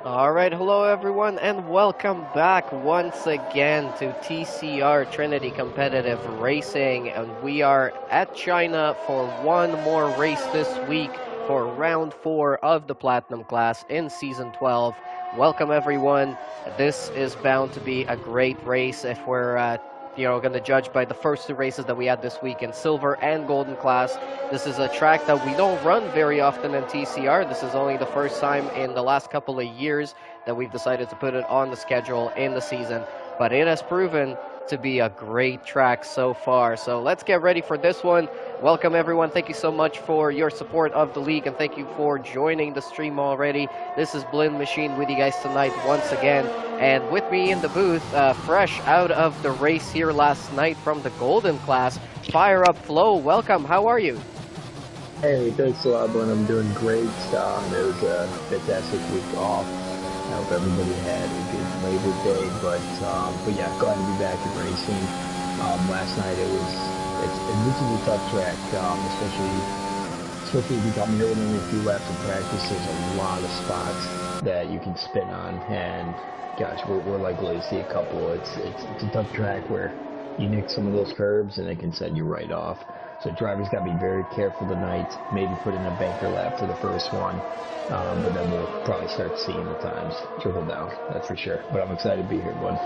All right, hello everyone, and welcome back once again to TCR Trinity Competitive Racing. And we are at China for one more race this week for round 4 of the Platinum class in season 12. Welcome everyone. This is bound to be a great race if we're going to judge by the first two races that we had this week in silver and golden class. This is a track that we don't run very often in TCR. This is only the first time in the last couple of years that we've decided to put it on the schedule in the season. But it has proven to be a great track so far. So let's get ready for this one. Welcome everyone. Thank you so much for your support of the league and thank you for joining the stream already. This is Blind Machine with you guys tonight once again. And with me in the booth, fresh out of the race here last night from the golden class, Fire Up Flow. Welcome. How are you? Hey, thanks a lot, Glenn. I'm doing great. It was a fantastic week off. I hope everybody had a good Labor Day, but yeah, glad to be back in racing. Last night this is a tough track, especially if you come here with only a few laps of practice. There's a lot of spots that you can spin on, and gosh, we're likely to see a couple. It's a tough track where you nick some of those curves and it can send you right off. So drivers got to be very careful tonight. Maybe put in a banker lap for the first one, but then we'll probably start seeing the times trickle down. That's for sure. But I'm excited to be here, bud.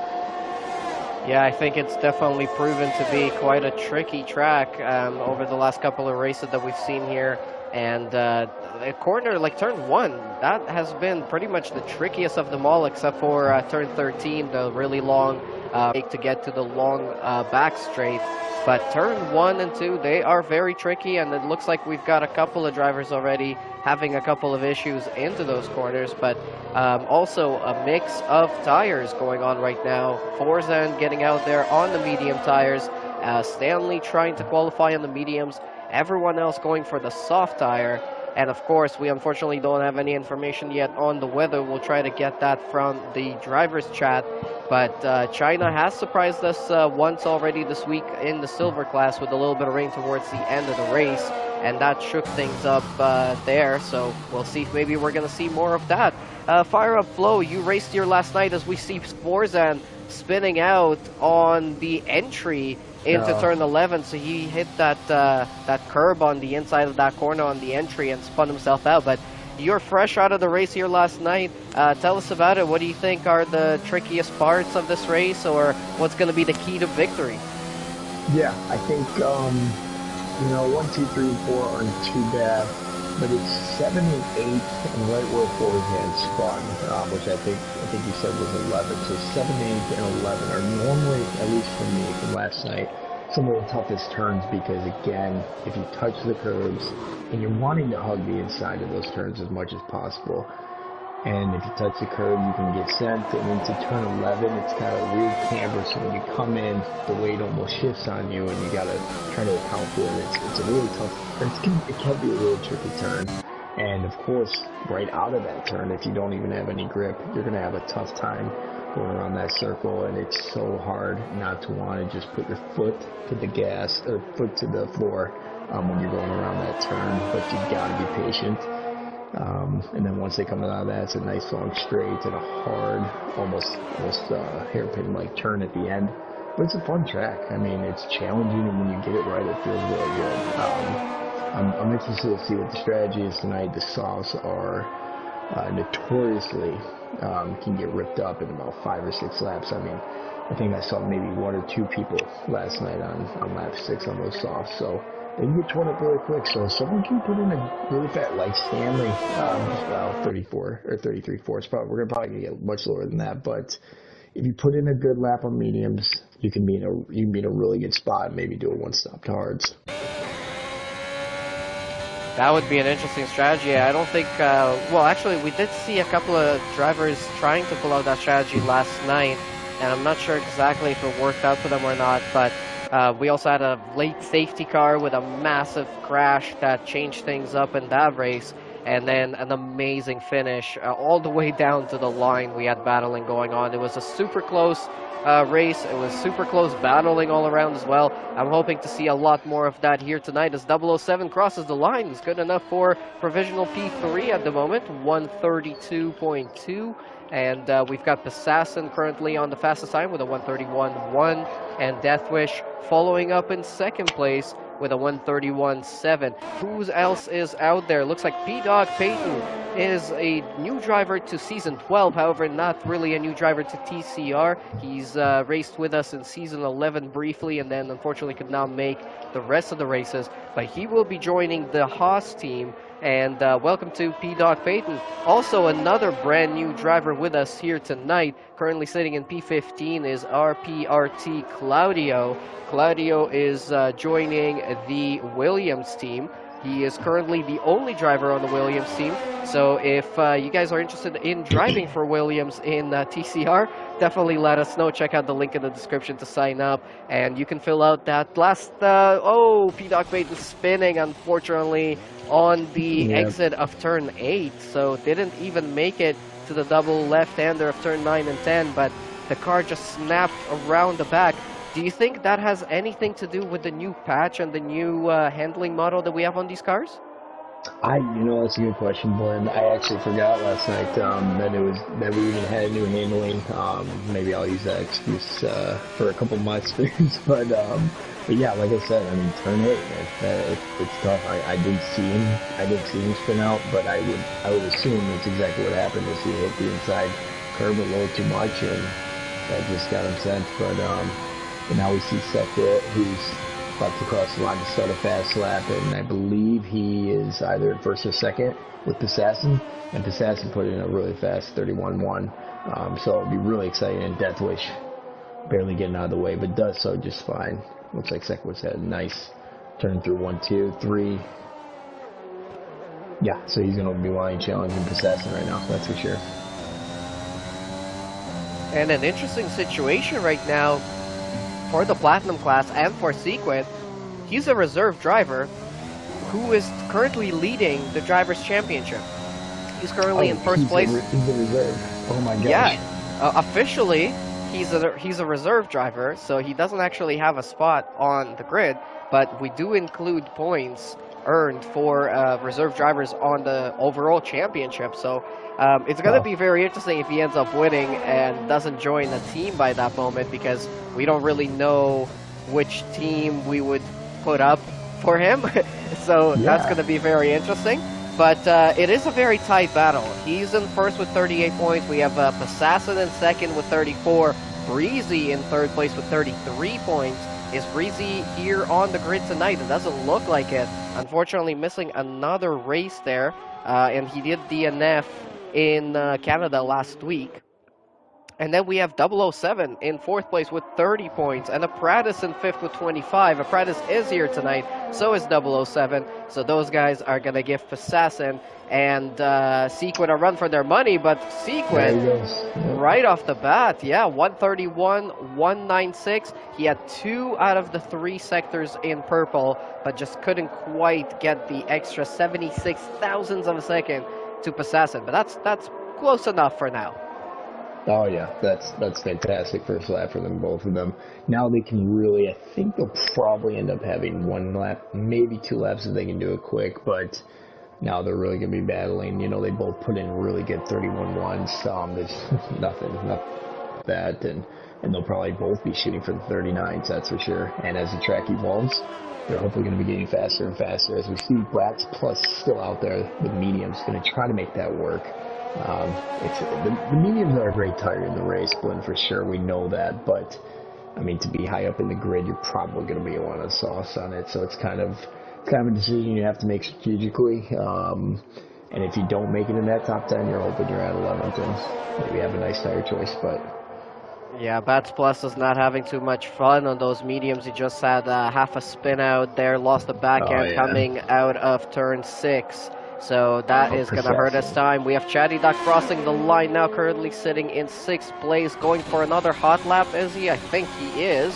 Yeah, I think it's definitely proven to be quite a tricky track over the last couple of races that we've seen here. And a corner like turn 1, that has been pretty much the trickiest of them all, except for turn 13, the really long to get to the long back straight. But turn 1 and 2, they are very tricky, and it looks like we've got a couple of drivers already having a couple of issues into those corners, but also a mix of tires going on right now. Forzan getting out there on the medium tires, Stanley trying to qualify on the mediums, everyone else going for the soft tire. And of course, we unfortunately don't have any information yet on the weather. We'll try to get that from the driver's chat. But China has surprised us once already this week in the silver class with a little bit of rain towards the end of the race. And that shook things up there. So we'll see if maybe we're going to see more of that. Fire Up Flow, you raced here last night as we see Forzan spinning out on the entry into turn 11, so he hit that curb on the inside of that corner on the entry and spun himself out. But you're fresh out of the race here last night. Tell us about it. What do you think are the trickiest parts of this race, or what's going to be the key to victory? Yeah, I think 1, 2, 3, and 4 aren't too bad, but it's 7 and 8 and right where Forzan spun, which I think you said was 11. So 7, 8, and 11 are normally, at least for me from last night, some of the toughest turns because, again, if you touch the curbs and you're wanting to hug the inside of those turns as much as possible, and if you touch the curb, you can get sent, and into turn 11, it's kind of a weird camber, so when you come in, the weight almost shifts on you, and you got to try to account for it. It's a really tough, it can be a really tricky turn, and of course, right out of that turn, if you don't even have any grip, you're going to have a tough time going around that circle, and it's so hard not to want to just put your foot to the gas, or foot to the floor when you're going around that turn, but you've got to be patient. And then once they come out of that, it's a nice long straight and a hard, almost hairpin-like turn at the end. But it's a fun track. I mean, it's challenging, and when you get it right, it feels really good. I'm interested to see what the strategy is tonight. The softs are notoriously can get ripped up in about 5 or 6 laps. I mean, I think I saw maybe 1 or 2 people last night on lap 6 on those softs. So they can get torn up really quick, so someone can put in a really fat, like Stanley, 34 or 33 fourths. We're probably gonna get much lower than that, but if you put in a good lap on mediums, you can be in a really good spot and maybe do a one-stop to hards. That would be an interesting strategy. I don't think, well, actually, we did see a couple of drivers trying to pull out that strategy last night, and I'm not sure exactly if it worked out for them or not, but we also had a late safety car with a massive crash that changed things up in that race. and then an amazing finish all the way down to the line. We had battling going on. It was a super close race. It was super close battling all around as well. I'm hoping to see a lot more of that here tonight as 007 crosses the line. It's good enough for provisional P3 at the moment, 132.2. And we've got Assassin currently on the fastest time with a 131.1, and Deathwish following up in second place with a 131.7. Who else is out there? Looks like P-Dog Peyton is a new driver to Season 12, however, not really a new driver to TCR. He's raced with us in Season 11 briefly, and then unfortunately could not make the rest of the races, but he will be joining the Haas team. And welcome to P-Dog Peyton. Also, another brand new driver with us here tonight. Currently sitting in P15 is RPRT Claudio. Claudio is joining the Williams team. He is currently the only driver on the Williams team. So if you guys are interested in driving for Williams in TCR, definitely let us know. Check out the link in the description to sign up. And you can fill out that last... P-Dog Peyton spinning, unfortunately, on the exit of turn 8. So didn't even make it to the double left-hander of turn 9 and 10. But the car just snapped around the back. Do you think that has anything to do with the new patch and the new handling model that we have on these cars? That's a good question, Glenn. I actually forgot last night that we even had new handling. Maybe I'll use that excuse for a couple of my experience, but yeah, like I said, I mean, turn 8, it's tough. I didn't see him spin out, but I would assume that's exactly what happened. Is he hit the inside curb a little too much, and that just got him sent. But now we see Seth, who's about to cross the line to start a fast lap, and I believe he is either first or second with Assassin, and Assassin put in a really fast 31.1. So it'll be really exciting, and Deathwish barely getting out of the way, but does so just fine. Looks like Sekwood's had a nice turn through 1, 2, 3. Yeah, so he's going to be wanting challenging Assassin right now, that's for sure. And an interesting situation right now for the Platinum class and for Sequid. He's a reserve driver who is currently leading the Drivers' Championship. He's currently in first place. He's a reserve. Oh my gosh. Yeah, officially, he's a reserve driver, so he doesn't actually have a spot on the grid, but we do include points earned for reserve drivers on the overall championship. So it's going to be very interesting if he ends up winning and doesn't join the team by that moment, because we don't really know which team we would put up for him. So that's going to be very interesting. But it is a very tight battle. He's in first with 38 points. We have Assassin in second with 34. Breezy in third place with 33 points. Is Breezy here on the grid tonight? It doesn't look like it. Unfortunately, missing another race there. And he did DNF in Canada last week. And then we have 007 in fourth place with 30 points. And Apprentice in fifth with 25. Apprentice is here tonight. So is 007. So those guys are going to give Assassin and Sequid a run for their money. But Sequid, right off the bat, 131, 196. He had 2 out of the 3 sectors in purple, but just couldn't quite get the extra 76 thousandths of a second to Assassin. But that's close enough for now. Oh yeah, that's fantastic first lap for them, both of them. Now they can really, I think they'll probably end up having 1 lap, maybe 2 laps if they can do it quick, but now they're really going to be battling. You know, they both put in really good 31.1s. There's nothing that, and they'll probably both be shooting for the 39s, that's for sure. And as the track evolves, they're hopefully going to be getting faster and faster. As we see Blacks Plus still out there with mediums, going to try to make that work. The mediums are a great tire in the race, Glenn, for sure. We know that, but I mean, to be high up in the grid, you're probably going to be on a sauce on it. So it's kind of a decision you have to make strategically. And if you don't make it in that top 10, you're hoping you're at 11th and maybe have a nice tire choice. But yeah, Bats Plus is not having too much fun on those mediums. He just had half a spin out there, lost the back end coming out of turn 6. So that is going to hurt us time. We have Chatty Duck crossing the line now, currently sitting in 6th place, going for another hot lap, is he? I think he is.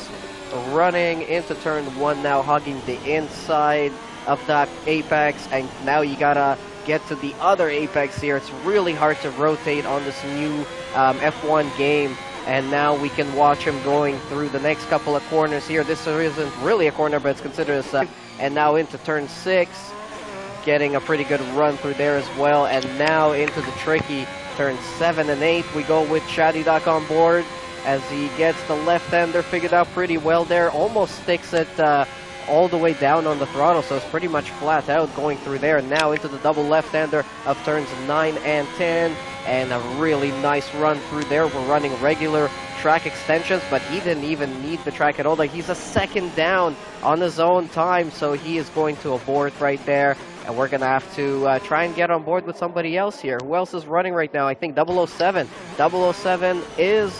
Running into turn 1 now, hugging the inside of that apex, and now you gotta get to the other apex here. It's really hard to rotate on this new F1 game. And now we can watch him going through the next couple of corners here. This isn't really a corner, but it's considered a and now into turn 6, getting a pretty good run through there as well. And now into the tricky turn 7 and 8. We go with Shady Duck on board as he gets the left-hander figured out pretty well there. Almost sticks it all the way down on the throttle, so it's pretty much flat out going through there. And now into the double left-hander of turns 9 and 10. And a really nice run through there. We're running regular track extensions, but he didn't even need the track at all. Like, he's a second down on his own time, so he is going to abort right there. And we're going to have to try and get on board with somebody else here. Who else is running right now? I think 007. 007 is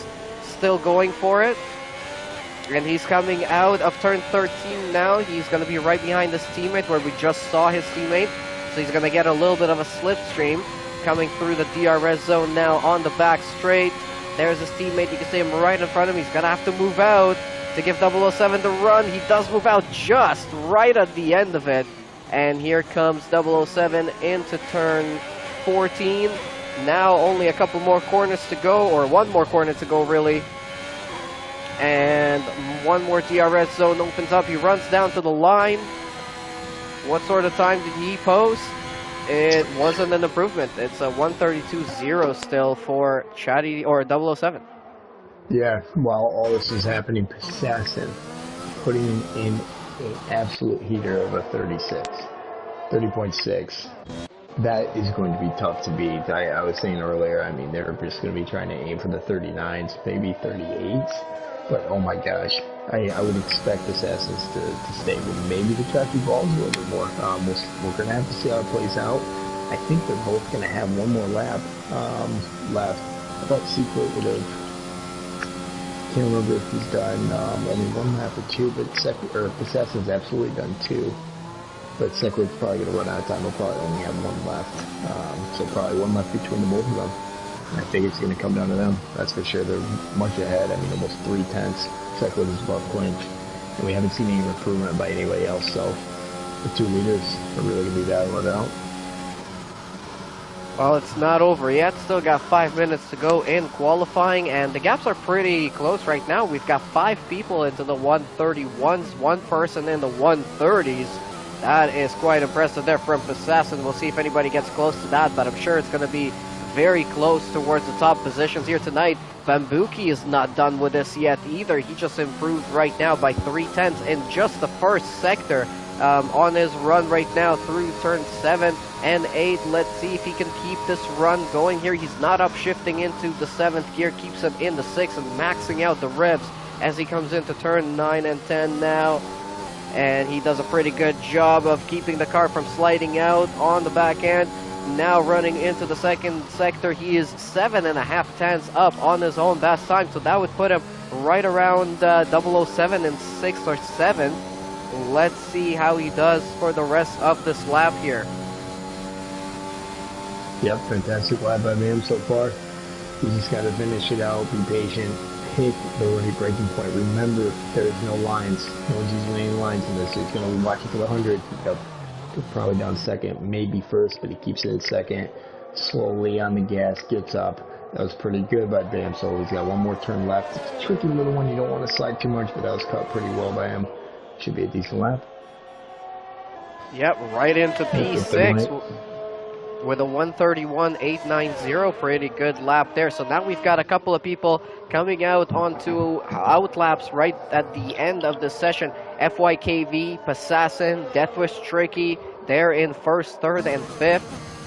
still going for it. And he's coming out of turn 13 now. He's going to be right behind his teammate where we just saw his teammate. So he's going to get a little bit of a slipstream. Coming through the DRS zone now on the back straight. There's his teammate. You can see him right in front of him. He's going to have to move out to give 007 the run. He does move out just right at the end of it. And here comes 007 into turn 14. Now only a couple more corners to go, or one more corner to go really. And one more DRS zone opens up. He runs down to the line. What sort of time did he post? It wasn't an improvement. It's a 132.0 still for Chatty or 007. Yeah, while all this is happening, Assassin putting in an absolute heater of a 30.6. That is going to be tough to beat. I was saying earlier, I mean, they're just going to be trying to aim for the 39s, maybe 38s. But oh my gosh, I would expect Assassins to stay with maybe the track evolves a little bit more. We're going to have to see how it plays out. I think they're both going to have one more lap left. I thought Secret would have, can't remember if he's done only one lap or two, but Assassin's absolutely done 2. But Secret's probably going to run out of time. He'll probably only have one left. So probably one left between the both of them. I think it's going to come down to them. That's for sure. They're much ahead. I mean, almost 3 tenths. Second is above clinch. And we haven't seen any improvement by anybody else. So the 2 leaders are really going to be battling it out. Well, it's not over yet. Still got 5 minutes to go in qualifying. And the gaps are pretty close right now. We've got 5 people into the 131s. 1 person in the 130s. That is quite impressive there from Assassin. We'll see if anybody gets close to that. But I'm sure it's going to be very close towards the top positions here tonight. Bambuki is not done with this yet either. He just improved right now by 3 tenths in just the first sector on his run right now through turn 7 and 8. Let's see if he can keep this run going here. He's not upshifting into the 7th gear, keeps him in the 6th and maxing out the revs as he comes into turn 9 and 10 now. And he does a pretty good job of keeping the car from sliding out on the back end. Now running into the 2nd sector, he is 7.5 tenths up on his own best time, so that would put him right around 007 in 6th or 7th. Let's see how he does for the rest of this lap here. Yep, fantastic lap by him so far. You just got to finish it out, be patient, hit the right breaking point. Remember, there's no lines. No one's using any lines in this. He's going to watch it to the 100. Yep. Probably down 2nd, maybe 1st, but he keeps it in 2nd. Slowly on the gas, gets up. That was pretty good by Bam. So he's got one more turn left. It's a tricky little one. You don't want to slide too much, but that was cut pretty well by him. Should be a decent lap. Yep, right into P6 with a 131.890. Pretty good lap there. So now we've got a couple of people coming out onto outlaps right at the end of the session. FYKV, Passassin, Deathwish Tricky, they're in 1st, 3rd, and 5th.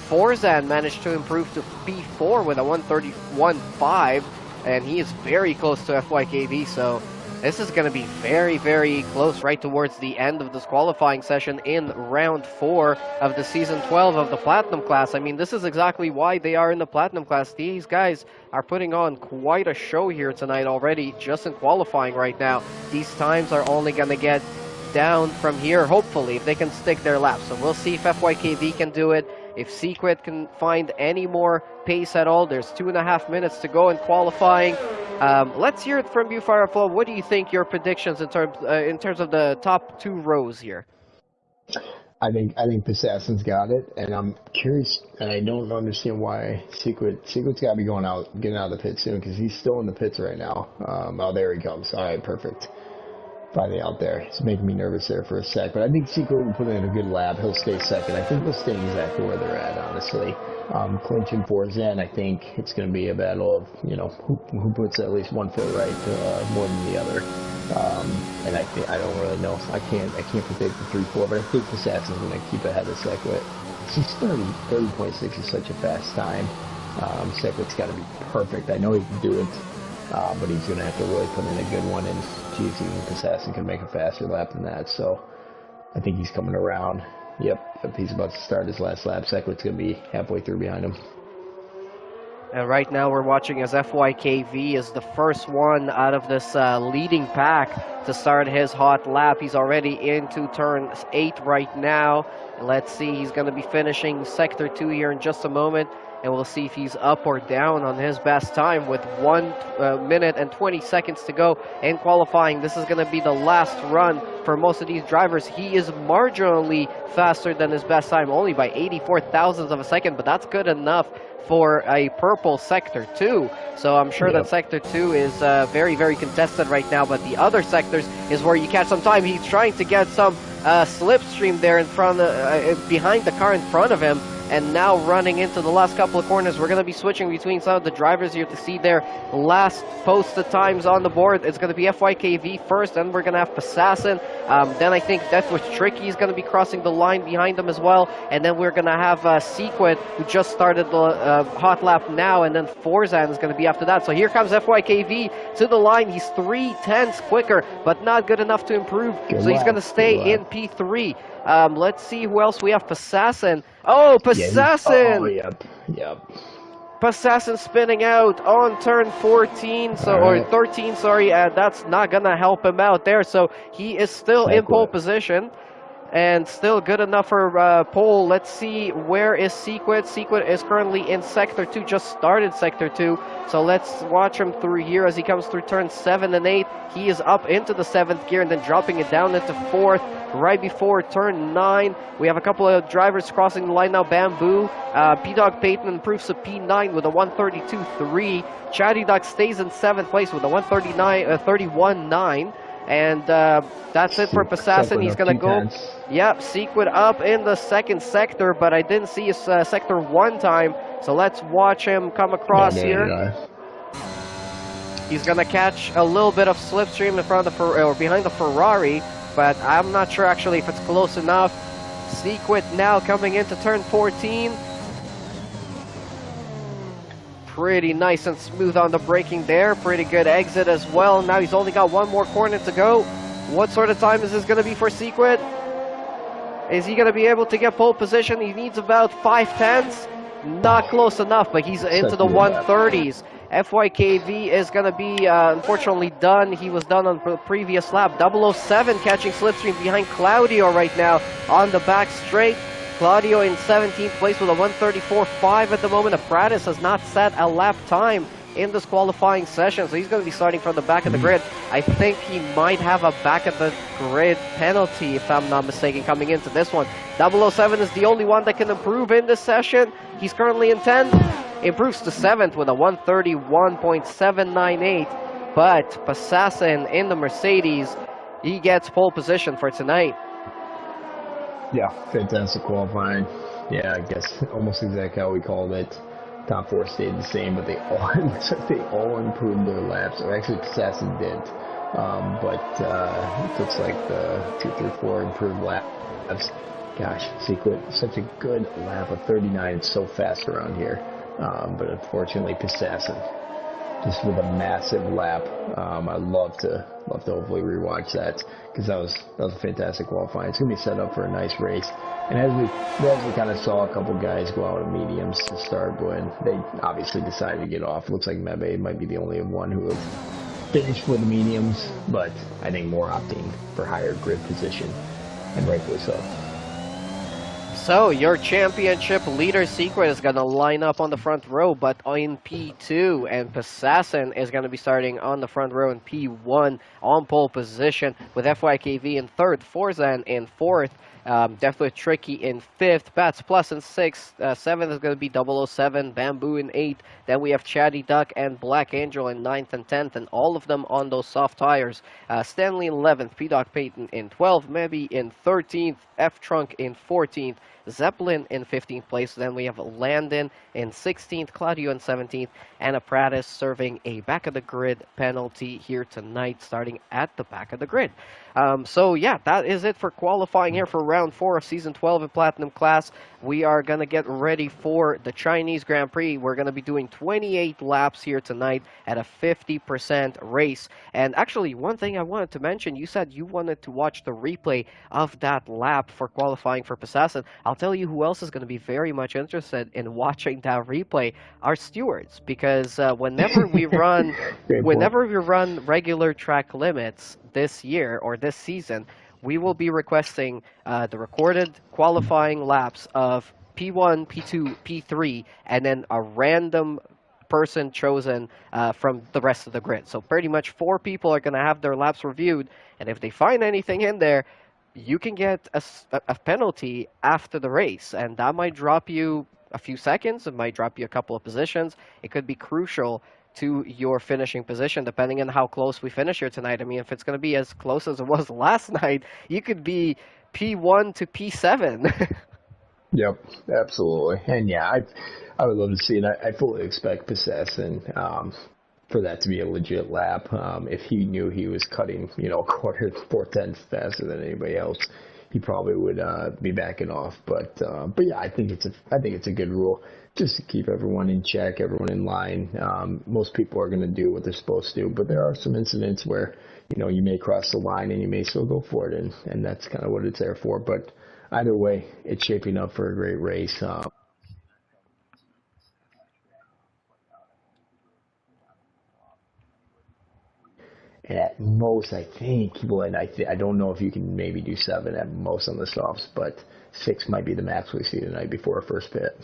Forzan managed to improve to P4 with a 131.5, and he is very close to FYKV, so this is going to be very, very close right towards the end of this qualifying session in round 4 of the season 12 of the Platinum class. I mean, this is exactly why they are in the Platinum class. These guys are putting on quite a show here tonight already, just in qualifying right now. These times are only going to get down from here, hopefully, if they can stick their laps. So we'll see if FYKV can do it. If Secret can find any more pace at all. There's 2.5 minutes to go in qualifying. Let's hear it from you, Fireflow. What do you think your predictions in terms of the top 2 rows here? I think Assassin's got it, and I'm curious, and I don't understand why Secret's got to be getting out of the pit soon because he's still in the pits right now. Oh, there he comes. All right, perfect. Finally out there. It's making me nervous there for a sec, but I think Secret will put in a good lap. He'll stay second. I think they'll stay exactly where they're at, honestly. Clinch and Forzan, I think it's going to be a battle of, who puts at least one foot right more than the other. And I don't really know. I can't predict the 3-4, but I think Assassin's going to keep ahead of Secret. She's 30.6 is such a fast time. Secret's got to be perfect. I know he can do it. But he's going to have to really put in a good one, and geez, even Assassin can make a faster lap than that, so I think he's coming around. Yep, he's about to start his last lap. Secret's going to be halfway through behind him. And right now we're watching as FYKV is the first one out of this leading pack to start his hot lap. He's already into turn 8 right now. Let's see, he's going to be finishing Sector 2 here in just a moment. And we'll see if he's up or down on his best time with 1 minute and 20 seconds to go in qualifying. This is going to be the last run for most of these drivers. He is marginally faster than his best time, only by 84 thousandths of a second, but that's good enough for a purple Sector 2. So I'm sure that Sector 2 is very, very contested right now, but the other sectors is where you catch some time. He's trying to get some slipstream there in front behind the car in front of him. And now running into the last couple of corners, we're going to be switching between some of the drivers here to see their last posted times on the board. It's going to be FYKV first, then we're going to have Assassin. Then I think Death with Tricky is going to be crossing the line behind them as well. And then we're going to have Sequid, who just started the hot lap now, and then Forzan is going to be after that. So here comes FYKV to the line. He's 3/10 quicker, but not good enough to improve. So he's going to stay in P3. Let's see who else we have. Assassin. Oh, Assassin! Yep. Assassin spinning out on turn 14, or 13, sorry, and that's not gonna help him out there. So he is still in pole position and still good enough for pole. Let's see, where is Sequid? Sequid is currently in Sector 2, just started Sector 2. So let's watch him through here as he comes through turn 7 and 8. He is up into the 7th gear and then dropping it down into 4th. Right before turn 9, we have a couple of drivers crossing the line now. Bamboo, P-Dog Peyton improves to P9 with a 132.3. Chatty Dog stays in 7th place with a 31.9. And that's it for Assassin. He's going to go. Yep, Sequid up in the 2nd sector, but I didn't see his Sector 1 time. So let's watch him come across here. He's going to catch a little bit of slipstream in front of the or behind the Ferrari, but I'm not sure actually if it's close enough. Sequid now coming into turn 14. Pretty nice and smooth on the braking there. Pretty good exit as well. Now he's only got one more corner to go. What sort of time is this going to be for Sequid? Is he going to be able to get pole position? He needs about 5/10. Not close enough, but he's into the 130s. FYKV is going to be, unfortunately, done. He was done on the previous lap. 007 catching slipstream behind Claudio right now on the back straight. Claudio in 17th place with a 134.5 at the moment. Appratis has not set a lap time in this qualifying session, so he's going to be starting from the back of the grid. I think he might have a back of the grid penalty, if I'm not mistaken, coming into this one. 007 is the only one that can improve in this session. He's currently in 10th. Improves to 7th with a 131.798. But Assassin in the Mercedes, he gets pole position for tonight. Yeah, fantastic qualifying. Yeah, I guess almost exactly how we called it. Top 4 stayed the same, but they all improved their laps. Or actually, Assassin didn't. But it looks like the 2 through 4 improved laps. Gosh, Secret, such a good lap of 39. It's so fast around here. But unfortunately, Assassin just with a massive lap. I'd love to hopefully rewatch that because that was a fantastic qualifying. It's gonna be set up for a nice race. And as we kind of saw a couple guys go out of mediums to start, when they obviously decided to get off. Looks like Mebe might be the only one who have finished with the mediums, but I think more opting for higher grid position, and rightfully so. So, your championship leader Secret is going to line up on the front row, but in P2, and Assassin is going to be starting on the front row in P1 on pole position, with FYKV in 3rd, Forzan in 4th, Definitely Tricky in fifth, Bats Plus in sixth, seventh is going to be 007, Bamboo in eighth. Then we have Chatty Duck and Black Angel in ninth and 10th, and all of them on those soft tires. Stanley in 11th, P-Doc Peyton in 12th, Mebby in 13th, F-Trunk in 14th, Zeppelin in 15th place. Then we have Landon in 16th, Claudio in 17th, and Apprentice serving a back of the grid penalty here tonight, starting at the back of the grid. So yeah, that is it for qualifying here for round 4 of season 12 in Platinum class. We are going to get ready for the Chinese Grand Prix. We're going to be doing 28 laps here tonight at a 50% race. And actually, one thing I wanted to mention, you said you wanted to watch the replay of that lap for qualifying for Passassin. I'll tell you who else is going to be very much interested in watching that replay, our stewards, because Great point. whenever we run regular track limits this year or this season, we will be requesting the recorded qualifying laps of P1, P2, P3, and then a random person chosen from the rest of the grid. So pretty much 4 people are going to have their laps reviewed, and if they find anything in there, you can get a penalty after the race, and that might drop you a few seconds. It might drop you a couple of positions. It could be crucial to your finishing position, depending on how close we finish here tonight. I mean, if it's going to be as close as it was last night, you could be P1 to P7. Yep, absolutely. And yeah, I would love to see it. I fully expect Possession for that to be a legit lap. If he knew he was cutting, a quarter, 4/10 faster than anybody else, he probably would be backing off. But yeah, I think it's a good rule just to keep everyone in check, everyone in line. Most people are going to do what they're supposed to, but there are some incidents where you may cross the line and you may still go for it, and that's kind of what it's there for. But either way, it's shaping up for a great race. And at most, I think, well, and I don't know if you can maybe do 7 at most on the softs, but 6 might be the max we see tonight before our first pit.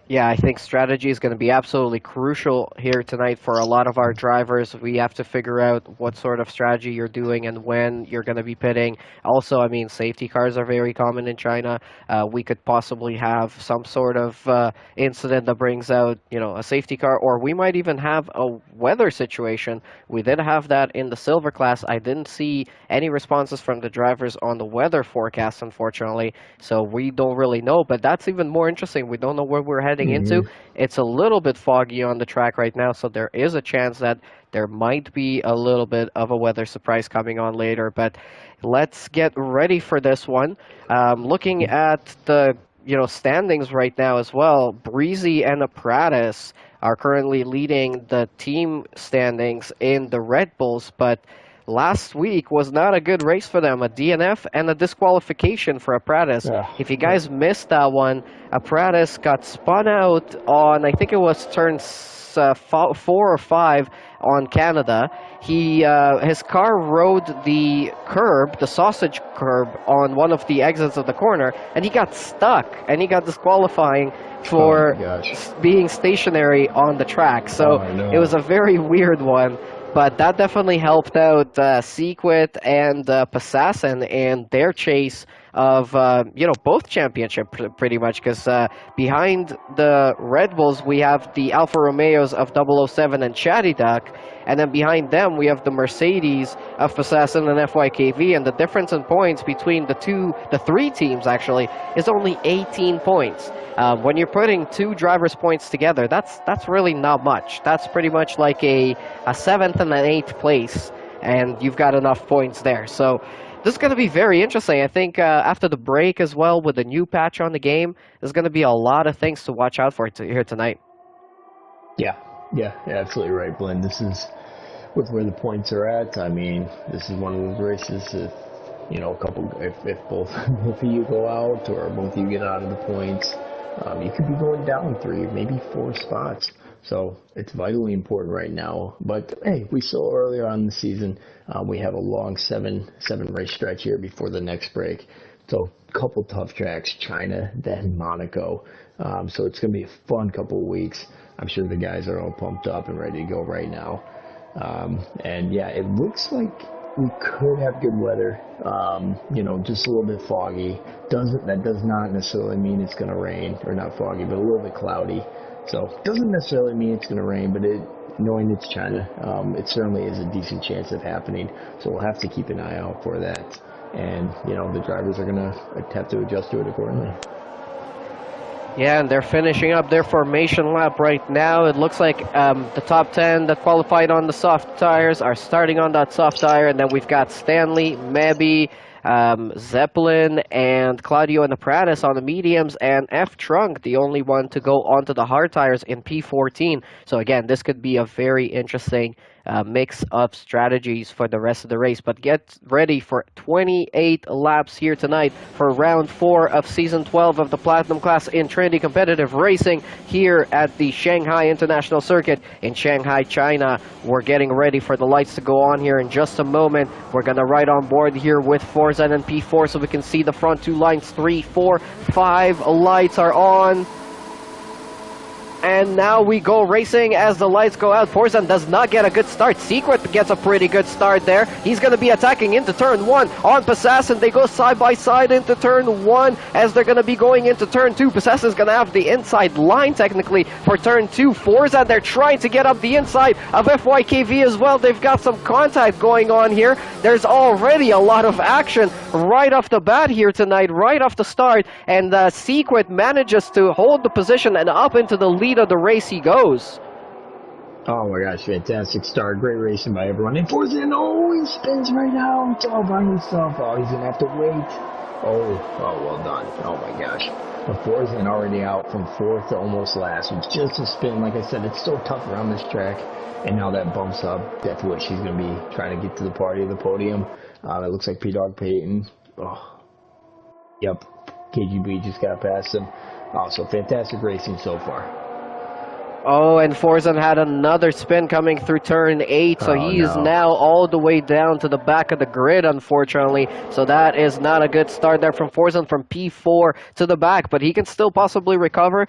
Yeah, I think strategy is going to be absolutely crucial here tonight for a lot of our drivers. We have to figure out what sort of strategy you're doing and when you're going to be pitting. Also, I mean, safety cars are very common in China. We could possibly have some sort of incident that brings out, a safety car, or we might even have a weather situation. We did have that in the silver class. I didn't see any responses from the drivers on the weather forecast, unfortunately, so we don't really know, but that's even more interesting. We don't know where we're heading into. Hmm. It's a little bit foggy on the track right now, so there is a chance that there might be a little bit of a weather surprise coming on later. But let's get ready for this one. Looking at the standings right now as well, Breezy and Apprentice are currently leading the team standings in the Red Bulls, but last week was not a good race for them. A DNF and a disqualification for Apprentice. If you Yeah. guys missed that one, Apprentice got spun out on, I think it was turn 4 or 5 on Canada. His car rode the curb, the sausage curb, on one of the exits of the corner, and he got stuck, and he got disqualifying Oh my for gosh. being stationary on the track. So Oh it no. was a very weird one. But that definitely helped out Sequit and Passassin in their chase of both championship pretty much, because behind the Red Bulls we have the Alfa Romeos of 007 and Chatty Duck, and then behind them we have the Mercedes of Passassin and FYKV, and the difference in points between the three teams actually is only 18 points. When you're putting two drivers' points together, that's really not much. That's pretty much like a 7th and an 8th place, and you've got enough points there. So this is going to be very interesting. I think after the break as well, with the new patch on the game, there's going to be a lot of things to watch out for here tonight. Yeah. Yeah, absolutely right, Blend. This is with where the points are at. I mean, this is one of those races. If both both of you go out or both of you get out of the points, you could be going down 3, maybe 4 spots. So it's vitally important right now. But hey, we saw earlier on in the season, we have a long seven race stretch here before the next break. So a couple tough tracks, China, then Monaco. So it's going to be a fun couple of weeks. I'm sure the guys are all pumped up and ready to go right now. And yeah, it looks like we could have good weather. Just a little bit foggy. That does not necessarily mean it's going to rain, or not foggy, but a little bit cloudy. So doesn't necessarily mean it's going to rain, but knowing it's China, it certainly is a decent chance of happening. So we'll have to keep an eye out for that. And the drivers are going to have to adjust to it accordingly. Yeah, and they're finishing up their formation lap right now. It looks like the top 10 that qualified on the soft tires are starting on that soft tire, and then we've got Stanley, Mebby, Zeppelin, and Claudio and Pratis on the mediums, and F Trunk, the only one to go onto the hard tires in P14. So again, this could be a very interesting mix of strategies for the rest of the race. But get ready for 28 laps here tonight for round 4 of season 12 of the Platinum class in Trinity Competitive Racing here at the Shanghai International Circuit in Shanghai, China. We're getting ready for the lights to go on here in just a moment. We're going to ride on board here with Forza and P4 so we can see the front two lines. 3, 4, 5 lights are on. And now we go racing as the lights go out. Porzan does not get a good start. Secret gets a pretty good start there. He's going to be attacking into turn 1 on Passassin. They go side by side into turn 1 as they're going to be going into turn 2. Passassin's going to have the inside line technically for turn 2. Porzan, they're trying to get up the inside of FYKV as well. They've got some contact going on here. There's already a lot of action right off the bat here tonight, right off the start. And Secret manages to hold the position and up into the lead of the race he goes. Oh my gosh, fantastic start. Great racing by everyone. And Forzan, he spins right out all by himself. Oh, he's going to have to wait. Oh, well done. Oh my gosh. But Forzan already out from 4th to almost last with just a spin. Like I said, it's so tough around this track. And now that bumps up. That's what she's going to be trying to get to the party of the podium. It looks like P-Dog Peyton. Oh, yep. KGB just got past him. So fantastic racing so far. Oh, and Forzan had another spin coming through turn 8, so he is now all the way down to the back of the grid, unfortunately. So that is not a good start there from Forzan from P4 to the back, but he can still possibly recover.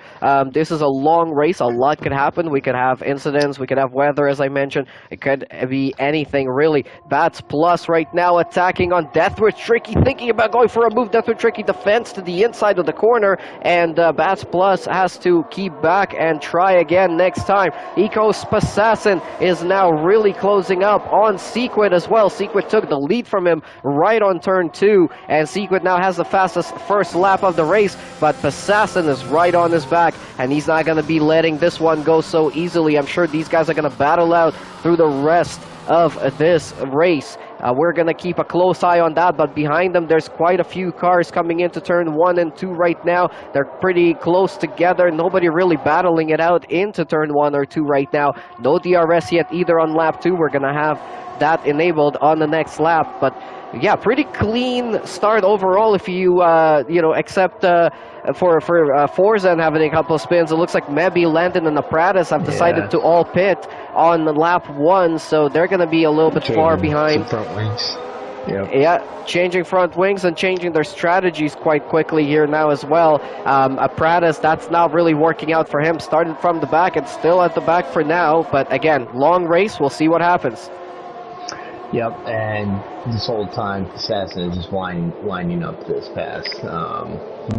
This is a long race. A lot could happen. We could have incidents. We could have weather, as I mentioned. It could be anything, really. Bats Plus right now attacking on Deathwish Tricky, thinking about going for a move. Deathwish Tricky defense to the inside of the corner, and Bats Plus has to keep back and try again next time. Ecos Passassin is now really closing up on Sequid as well. Sequid took the lead from him right on turn 2, and Sequid now has the fastest first lap of the race, but Passassin is right on his back, and he's not going to be letting this one go so easily. I'm sure these guys are going to battle out through the rest of this race. We're going to keep a close eye on that, but behind them there's quite a few cars coming into turn 1 and 2 right now. They're pretty close together. Nobody really battling it out into turn 1 or 2 right now. No DRS yet either on lap 2. We're going to have that enabled on the next lap, but yeah, pretty clean start overall if you except for Forza having a couple of spins. It looks like Mebby, Landon, and the Pratis have decided to all pit on lap 1, so they're going to be a little bit far behind. Front wings. Yep. Yeah, changing front wings and changing their strategies quite quickly here now as well. Pratis, that's not really working out for him. Started from the back and still at the back for now, but again, long race. We'll see what happens. Yep, and this whole time, Assassin is just lining up this pass.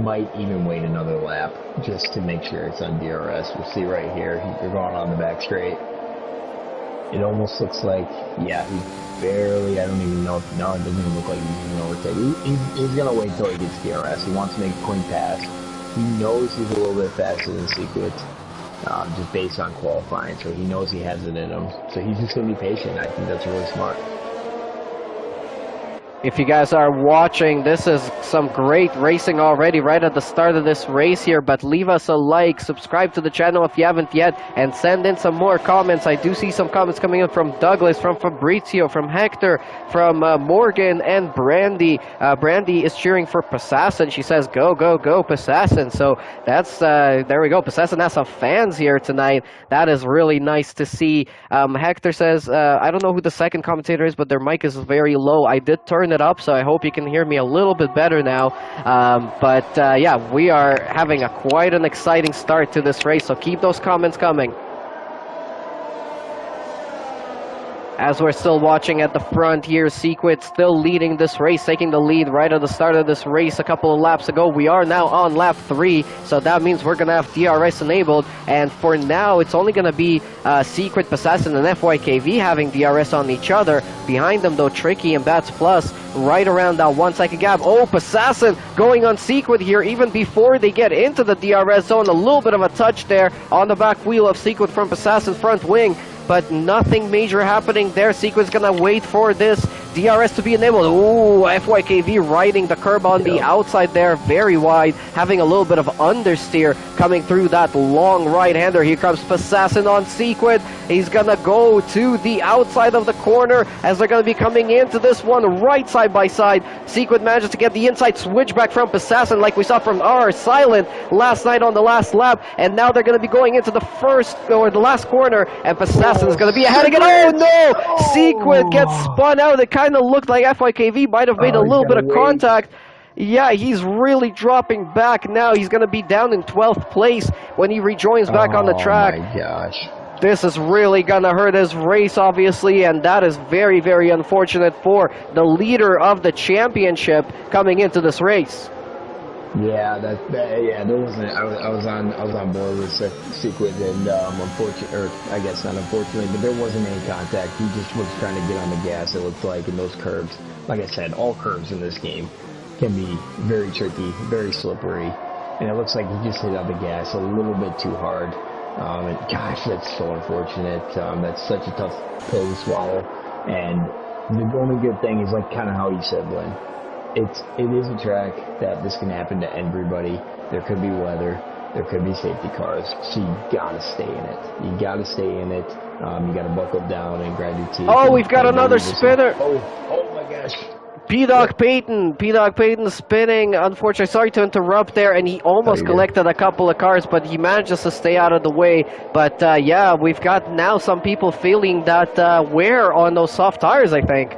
Might even wait another lap just to make sure it's on DRS. We'll see right here. They're going on the back straight. It almost looks like, yeah, he barely, I don't even know if, no, it doesn't even look like he's going to overtake. He's going to wait until he gets DRS. He wants to make a clean pass. He knows he's a little bit faster than Secret, just based on qualifying, so he knows he has it in him. So he's just going to be patient. I think that's really smart. If you guys are watching, this is some great racing already right at the start of this race here, but leave us a like, subscribe to the channel if you haven't yet, and send in some more comments. I do see some comments coming in from Douglas, from Fabrizio, from Hector, from Morgan, and Brandy. Brandy is cheering for Passassin. She says, go, go, go, Passassin. So that's, there we go. Passassin has some fans here tonight. That is really nice to see. Hector says, I don't know who the second commentator is, but their mic is very low. I did turn it up, so I hope you can hear me a little bit better now. Yeah, we are having quite an exciting start to this race, so keep those comments coming. As we're still watching at the front here, Sequit still leading this race, taking the lead right at the start of this race a couple of laps ago. We are now on lap 3, so that means we're going to have DRS enabled. And for now, it's only going to be Sequit, Assassin, and FYKV having DRS on each other. Behind them, though, Tricky and Bats Plus right around that 1 second gap. Oh, Assassin going on Sequit here even before they get into the DRS zone. A little bit of a touch there on the back wheel of Sequit from Assassin front wing, but nothing major happening there. Sequit's gonna wait for this DRS to be enabled. Ooh, FYKV riding the curb on the outside there, very wide, having a little bit of understeer coming through that long right-hander. Here comes Assassin on Sequit. He's gonna go to the outside of the corner as they're gonna be coming into this one right side by side. Sequit manages to get the inside switchback from Assassin like we saw from our Silent last night on the last lap, and now they're gonna be going into the first or the last corner, and Assassin is gonna be ahead again. Oh no! Sequit gets spun out. It kind of looked like FYKV might have made a little bit of contact. Yeah, he's really dropping back now. He's going to be down in 12th place when he rejoins back on the track. Oh my gosh. This is really going to hurt his race, obviously, and that is very, very unfortunate for the leader of the championship coming into this race. Yeah, there wasn't. I was on board with Sequit, and unfortunately, or I guess not unfortunately, but there wasn't any contact. He just was trying to get on the gas. It looked like in those curves. Like I said, all curves in this game can be very tricky, very slippery, and it looks like he just hit on the gas a little bit too hard. And gosh, that's so unfortunate. That's such a tough pill to swallow. And the only good thing is like kind of how you said, Lynn. It is a track that this can happen to everybody. There could be weather. There could be safety cars. So you gotta stay in it. You gotta stay in it. You gotta buckle down and grind your teeth. Oh, we've got another spinner. Oh my gosh. P-Dog Payton spinning, unfortunately. Sorry to interrupt there, and he almost collected a couple of cars, but he manages to stay out of the way. But yeah, we've got now some people feeling that wear on those soft tires, I think.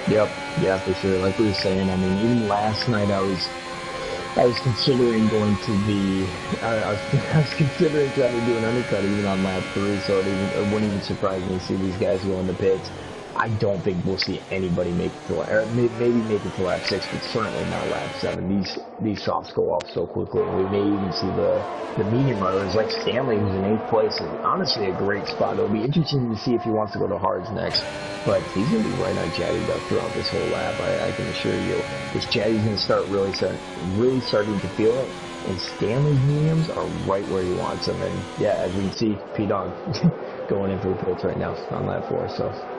Yep, yeah, for sure. Like we were saying, I mean, even last night I was considering going to the, I was considering trying to do an undercut even on lap 3, so it wouldn't even surprise me to see these guys go in the pits. I don't think we'll see anybody make it to maybe make it to lap 6, but certainly not lap 7. These softs go off so quickly. We may even see the medium runners like Stanley, who's in 8th place, and honestly a great spot. It'll be interesting to see if he wants to go to hards next, but he's going to be right on Chatty Duck throughout this whole lap. I can assure you, because Chatty's going to start really starting to feel it, and Stanley's mediums are right where he wants them. And yeah, as we can see, P-Dog going in for the pits right now on lap 4. So.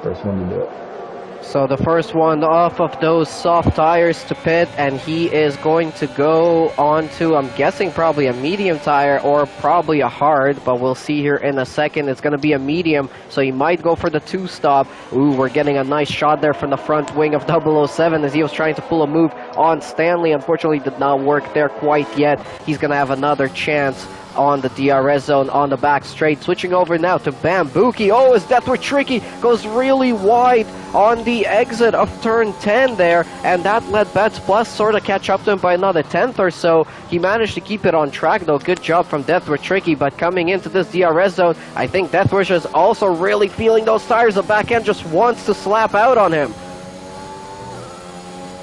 First one to do it. So the first one off of those soft tires to pit, and he is going to go on to, I'm guessing, probably a medium tire or probably a hard, but we'll see here in a second. It's going to be a medium, so he might go for the 2-stop. Ooh, we're getting a nice shot there from the front wing of 007 as he was trying to pull a move on Stanley. Unfortunately, did not work there quite yet. He's going to have another chance on the DRS zone on the back straight. Switching over now to Bambuki. Oh, his death were tricky. Goes really wide on the exit of turn 10 there, and that let Bets Plus sort of catch up to him by another 10th or so. He managed to keep it on track though. Good job from Deathwish Tricky, but coming into this DRS zone, I think Deathwish is also really feeling those tires. The back end just wants to slap out on him.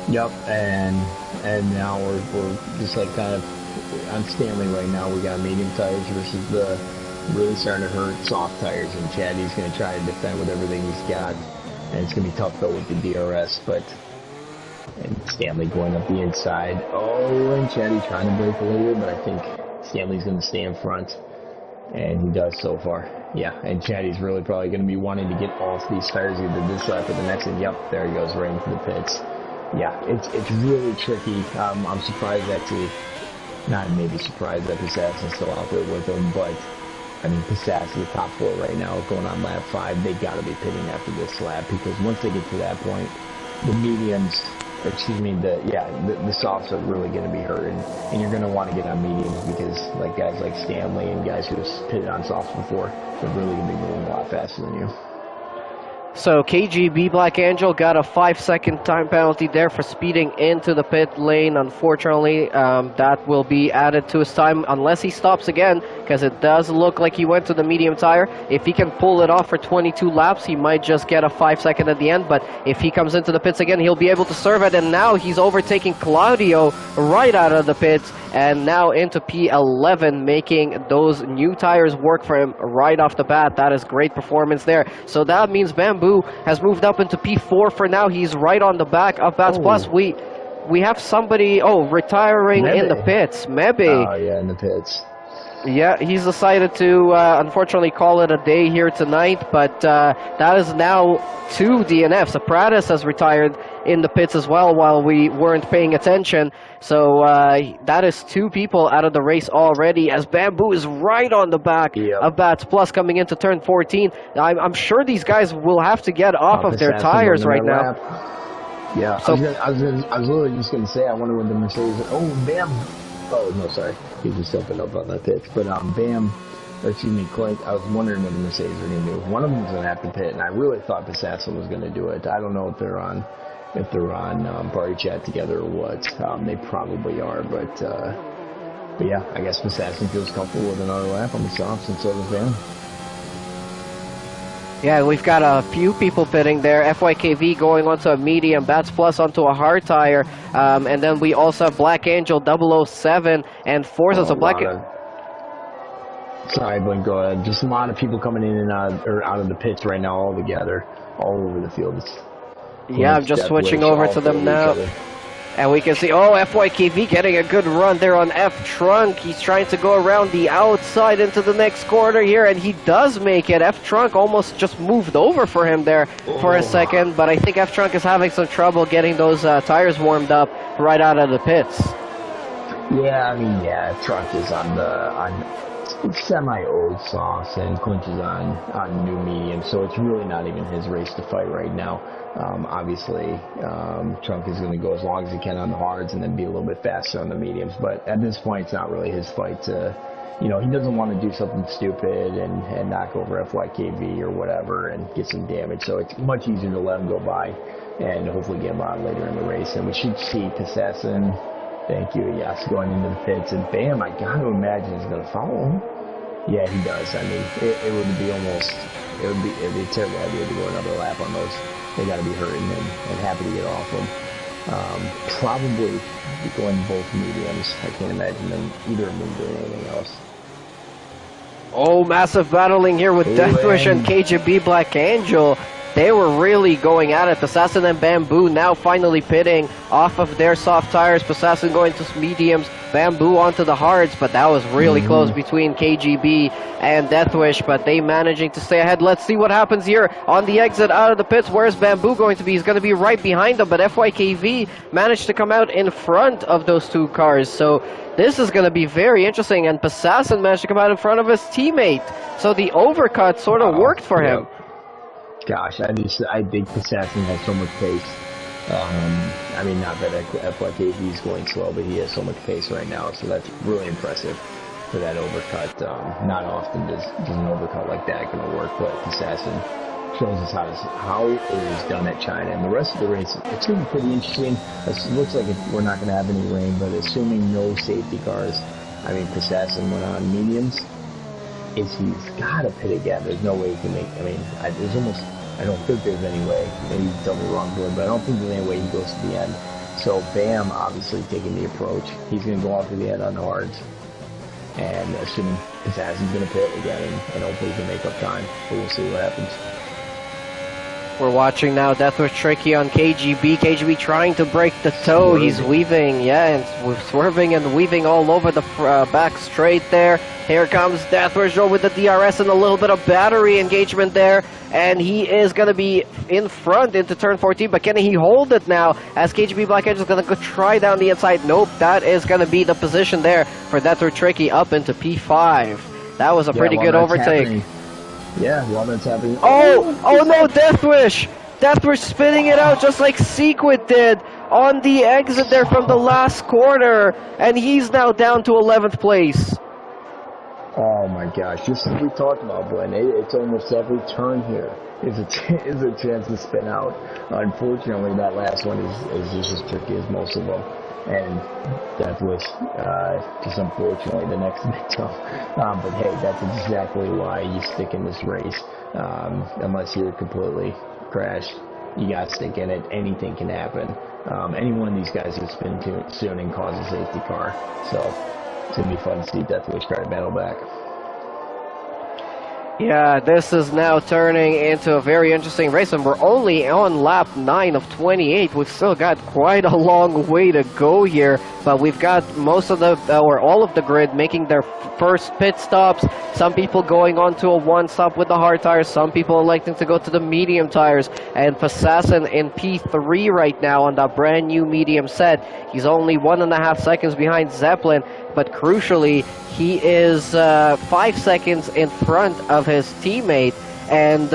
Yep, and now we're just like kind of on Stanley right now. We got medium tires versus the really starting to hurt soft tires, and Chatty's going to try to defend with everything he's got, and it's going to be tough though with the DRS. And Stanley going up the inside. Oh, and Chatty trying to break the leader, but I think Stanley's going to stay in front, and he does so far. Yeah, and Chatty's really probably going to be wanting to get off these tires either this lap or the next, and yep, there he goes right into the pits. Yeah, it's really tricky. I'm surprised actually. Not maybe surprised that Passassin's still out there with them, but I mean, Passassin, the top 4 right now, going on lap 5, they got to be pitting after this lap, because once they get to that point, the mediums, the softs are really going to be hurting, and you're going to want to get on mediums because like guys like Stanley and guys who've pitted on softs before, they're really going to be moving a lot faster than you. So KGB Black Angel got a 5-second time penalty there for speeding into the pit lane. Unfortunately, that will be added to his time unless he stops again, because it does look like he went to the medium tire. If he can pull it off for 22 laps, he might just get a 5-second at the end. But if he comes into the pits again, he'll be able to serve it. And now he's overtaking Claudio right out of the pits, and now into P11, making those new tires work for him right off the bat. That is great performance there. So that means Bamboo has moved up into P4 for now. He's right on the back of Bats Plus. We have somebody retiring in the pits. Mebe. Oh yeah, in the pits. Yeah, he's decided to unfortunately call it a day here tonight, but that is now 2 DNFs. Appratis has retired in the pits as well while we weren't paying attention. So that is 2 people out of the race already, as Bamboo is right on the back of Bats Plus coming into turn 14. I'm sure these guys will have to get off of their tires right now. Yeah, so, I was literally just going to say, I wonder when the Mercedes... Oh, Bam! Oh, no, sorry. He's just jumping up on that pitch. But Bam, or excuse me, Clint, I was wondering what the Mercedes were going to do. One of them was going to have to pit, and I really thought Passassin was going to do it. I don't know if they're on party chat together or what. They probably are, but yeah, I guess Passassin feels comfortable with another lap on the softs, and so does Bam. Yeah, we've got a few people pitting there. FYKV going onto a medium, Bats Plus onto a hard tire, and then we also have Black Angel 007 and Forza. So Black. Sorry, Blink, go ahead. Just a lot of people coming in and out of the pits right now, all together, all over the field. Yeah, I'm just switching over to them now. And we can see, FYKV getting a good run there on F-Trunk. He's trying to go around the outside into the next corner here, and he does make it. F-Trunk almost just moved over for him there for a second, but I think F-Trunk is having some trouble getting those tires warmed up right out of the pits. Yeah, I mean, F-Trunk is on semi-old sauce, and Clinch is on new medium, so it's really not even his race to fight right now. Obviously, Trunk is going to go as long as he can on the hards and then be a little bit faster on the mediums. But at this point, it's not really his fight to, he doesn't want to do something stupid and knock over FYKV or whatever and get some damage. So it's much easier to let him go by and hopefully get him on later in the race. And we should see Passassin, thank you, yes, going into the pits. And Bam, I got to imagine he's going to follow him. Yeah, he does. I mean, it would be it'd be a terrible idea to go another lap on those. They got to be hurting and happy to get off them. Probably going both mediums. I can't imagine them either of them doing anything else. Oh, massive battling here with Deathwish and KGB Black Angel. They were really going at it. Passassin and Bamboo now finally pitting off of their soft tires. Passassin going to mediums, Bamboo onto the hards, but that was really close between KGB and Deathwish, but they managing to stay ahead. Let's see what happens here on the exit out of the pits. Where's Bamboo going to be? He's going to be right behind them, but FYKV managed to come out in front of those 2 cars, so this is going to be very interesting, and Passassin managed to come out in front of his teammate, so the overcut sort of worked for him. Gosh, I think Passassin has so much pace. I mean, not that FYKV is going slow, but he has so much pace right now, so that's really impressive for that overcut. Not often does an overcut like that going to work, but Passassin shows us how it is done at China. And the rest of the race, it's going to be pretty interesting. It looks like we're not going to have any rain, but assuming no safety cars, I mean, Passassin went on mediums. He's got to pit again. There's no way he can make. I mean, I don't think there's any way. Maybe tell me wrong, but I don't think there's any way he goes to the end. So Bam obviously taking the approach. He's going to go off to the end on the hards. And assuming Passassin's going to pit again and hopefully he can make up time. But we'll see what happens. We're watching now Deathwish tricky on KGB. KGB trying to break the toe. He's weaving, and swerving and weaving all over the back straight there. Here comes Deathwish with the DRS and a little bit of battery engagement there. And he is going to be in front into turn 14. But can he hold it now as KGB Black Angel is going to go try down the inside? Nope, that is going to be the position there for Deathwish tricky up into P5. That was a pretty good overtake. Happening. Yeah, while that's happening. Oh no, Deathwish! Deathwish spinning it out just like Sequid did on the exit there from the last corner. And he's now down to 11th place. Oh my gosh, just as we talked about, Glenn, it's almost every turn here is a chance to spin out. Unfortunately, that last one is just as tricky as most of them. And that was just unfortunately the next victim. But hey, that's exactly why you stick in this race. Unless you're completely crashed, you got to stick in it. Anything can happen. Any one of these guys who spin too soon and cause a safety car. So it's going to be fun to see Death Wish try to battle back. Yeah, this is now turning into a very interesting race, and we're only on lap 9 of 28. We've still got quite a long way to go here, but we've got most of the, or all of the grid making their first pit stops. Some people going on to a one-stop with the hard tires, some people electing to go to the medium tires, and Fasassin in P3 right now on that brand new medium set. He's only 1.5 seconds behind Zeppelin, but crucially, he is 5 seconds in front of his teammate, and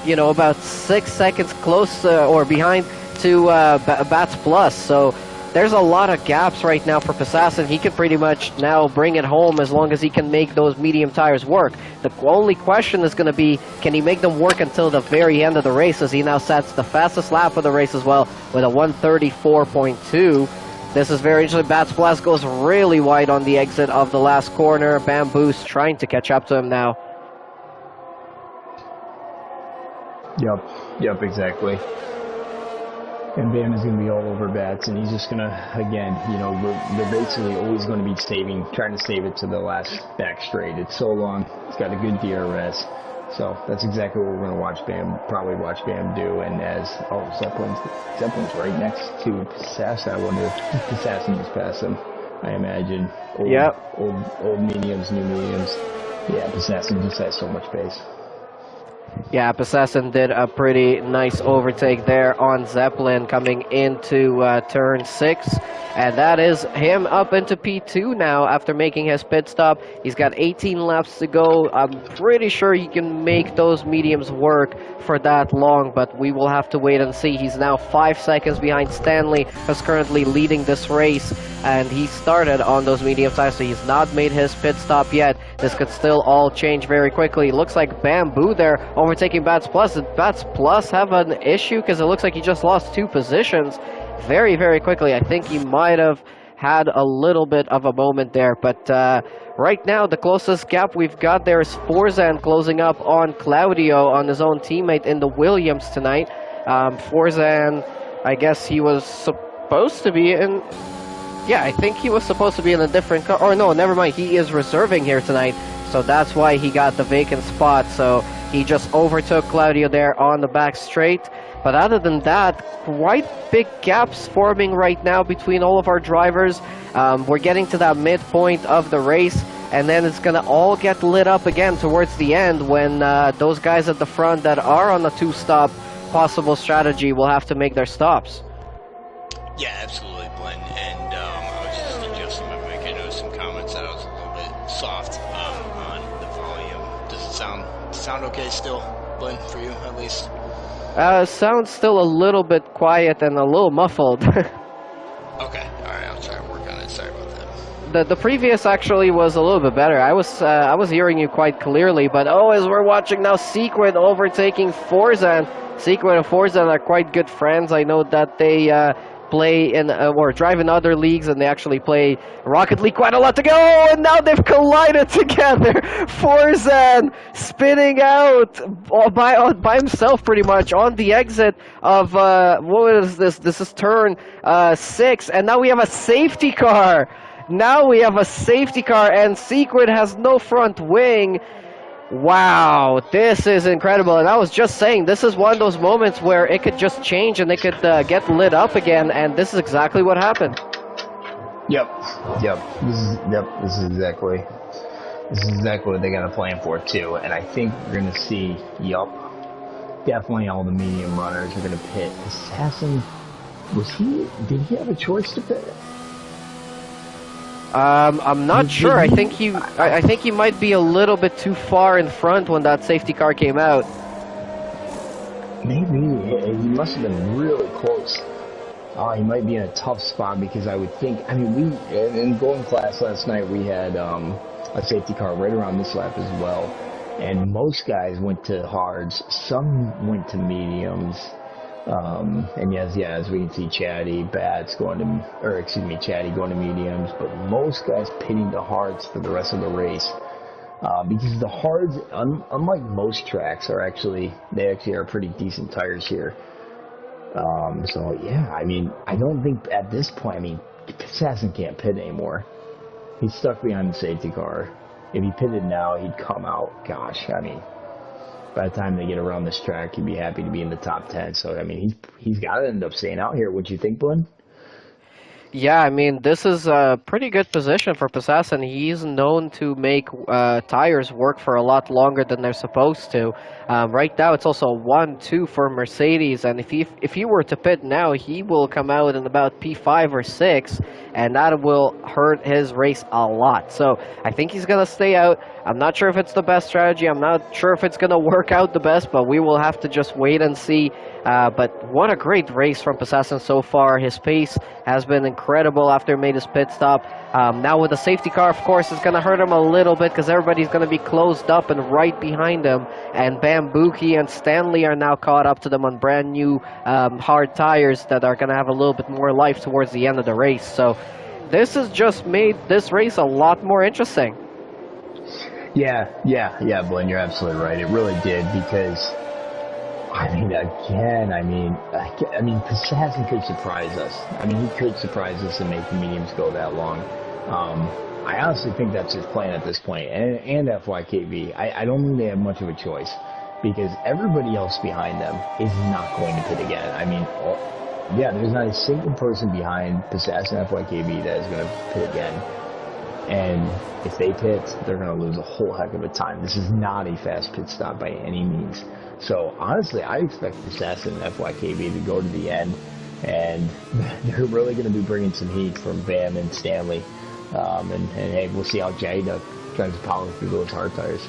you know, about 6 seconds close or behind to Bats Plus. So there's a lot of gaps right now for Fasassin. He can pretty much now bring it home as long as he can make those medium tires work. The only question is going to be, can he make them work until the very end of the race, as he now sets the fastest lap of the race as well with a 1:34.2. This is very interesting. Bats Plus goes really wide on the exit of the last corner. Bamboo's trying to catch up to him now. Yep, exactly. And Bam is going to be all over Bats, and he's just going to, again, you know, they're basically always going to be trying to save it to the last back straight. It's so long. It's got a good DRS. So that's exactly what we're going to probably watch Bam do. And as, Zeppelin's right next to Fasassin. I wonder if Fasassin just passed him. I imagine. Old mediums, new mediums. Yeah, Fasassin just has so much pace. Yeah, Fasassin did a pretty nice overtake there on Zeppelin coming into turn 6. And that is him up into P2 now after making his pit stop. He's got 18 laps to go. I'm pretty sure he can make those mediums work for that long, but we will have to wait and see. He's now 5 seconds behind Stanley, who's currently leading this race, and he started on those medium tires, so he's not made his pit stop yet. This could still all change very quickly. It looks like Bamboo there overtaking Bats Plus. Did Bats Plus have an issue? Because it looks like he just lost 2 positions very, very quickly. I think he might have had a little bit of a moment there, but right now the closest gap we've got there is Forzan closing up on Claudio, on his own teammate in the Williams tonight. Forzan, I guess he was supposed to be in... Yeah, I think he was supposed to be in a different car. Or no, never mind. He is reserving here tonight, so that's why he got the vacant spot. So he just overtook Claudio there on the back straight. But other than that, quite big gaps forming right now between all of our drivers. We're getting to that midpoint of the race, and then it's going to all get lit up again towards the end when those guys at the front that are on the 2-stop possible strategy will have to make their stops. Yeah, absolutely, Glenn. And I was just adjusting my mic. I noticed some comments that I was a little bit soft on the volume. Does it sound okay still, Glenn, for you at least? Sounds still a little bit quiet and a little muffled. Okay, alright, I'll try to work on it. Sorry about that. The previous actually was a little bit better. I was hearing you quite clearly, but as we're watching now, Secret overtaking Forzan. Secret and Forzan are quite good friends. I know that they play in or drive in other leagues, and they actually play Rocket League quite a lot together. Oh, and now they've collided together. Forzan spinning out by himself pretty much on the exit of what is this? This is turn 6, and now we have a safety car. And Secret has no front wing. Wow, this is incredible. And I was just saying, this is one of those moments where it could just change and it could get lit up again, and this is exactly what happened. Yep. This is exactly what they got a plan for too. And I think we're gonna see, definitely all the medium runners are gonna pit. Assassin, did he have a choice to pit? I'm not sure. I think he might be a little bit too far in front when that safety car came out. Maybe he must have been really close. he might be in a tough spot because I would think. I mean, we in going class last night we had a safety car right around this lap as well, and most guys went to hards. Some went to mediums. And yes, yeah, as we can see, Chatty going to mediums, but most guys pitting to hards for the rest of the race. Because the hards, unlike most tracks, they actually are pretty decent tires here. So yeah, I mean, I don't think at this point, I mean, Assassin can't pit anymore. He's stuck behind the safety car. If he pitted now, he'd come out. Gosh, I mean, by the time they get around this track, he'd be happy to be in the top 10. So, I mean, he's got to end up staying out here. What do you think, Glenn? Yeah, I mean, this is a pretty good position for Possassin. He's known to make tires work for a lot longer than they're supposed to. Right now, it's also 1-2 for Mercedes, and if he were to pit now, he will come out in about P5 or 6, and that will hurt his race a lot. So I think he's going to stay out. I'm not sure if it's the best strategy. I'm not sure if it's going to work out the best, but we will have to just wait and see. But what a great race from Possassin so far. His pace has been incredible after he made his pit stop. Now with the safety car, of course, it's going to hurt him a little bit because everybody's going to be closed up and right behind him. And Bambuki and Stanley are now caught up to them on brand new hard tires that are going to have a little bit more life towards the end of the race. So this has just made this race a lot more interesting. Yeah, Glenn, you're absolutely right. It really did because, I mean, Possassin could surprise us. I mean, he could surprise us and make the mediums go that long. I honestly think that's his plan at this point, and FYKV. I don't think they have much of a choice because everybody else behind them is not going to pit again. I mean, there's not a single person behind Possassin FYKV that is going to pit again. And if they pit, they're going to lose a whole heck of a time. This is not a fast pit stop by any means. So, honestly, I expect Assassin and FYKB to go to the end, and they're really going to be bringing some heat from Bam and Stanley. And hey, we'll see how Jada tries to power through those hard tires.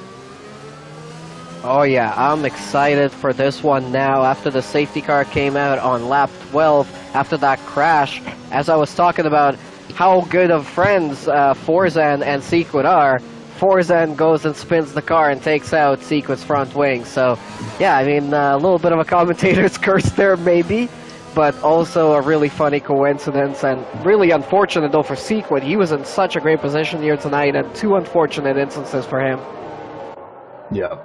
Oh yeah, I'm excited for this one now. After the safety car came out on lap 12, after that crash, as I was talking about how good of friends Forzan and Sequid are, Forzan goes and spins the car and takes out Sequid's front wing. So, yeah, I mean, a little bit of a commentator's curse there, maybe, but also a really funny coincidence, and really unfortunate, though, for Sequid. He was in such a great position here tonight, and two unfortunate instances for him. Yeah.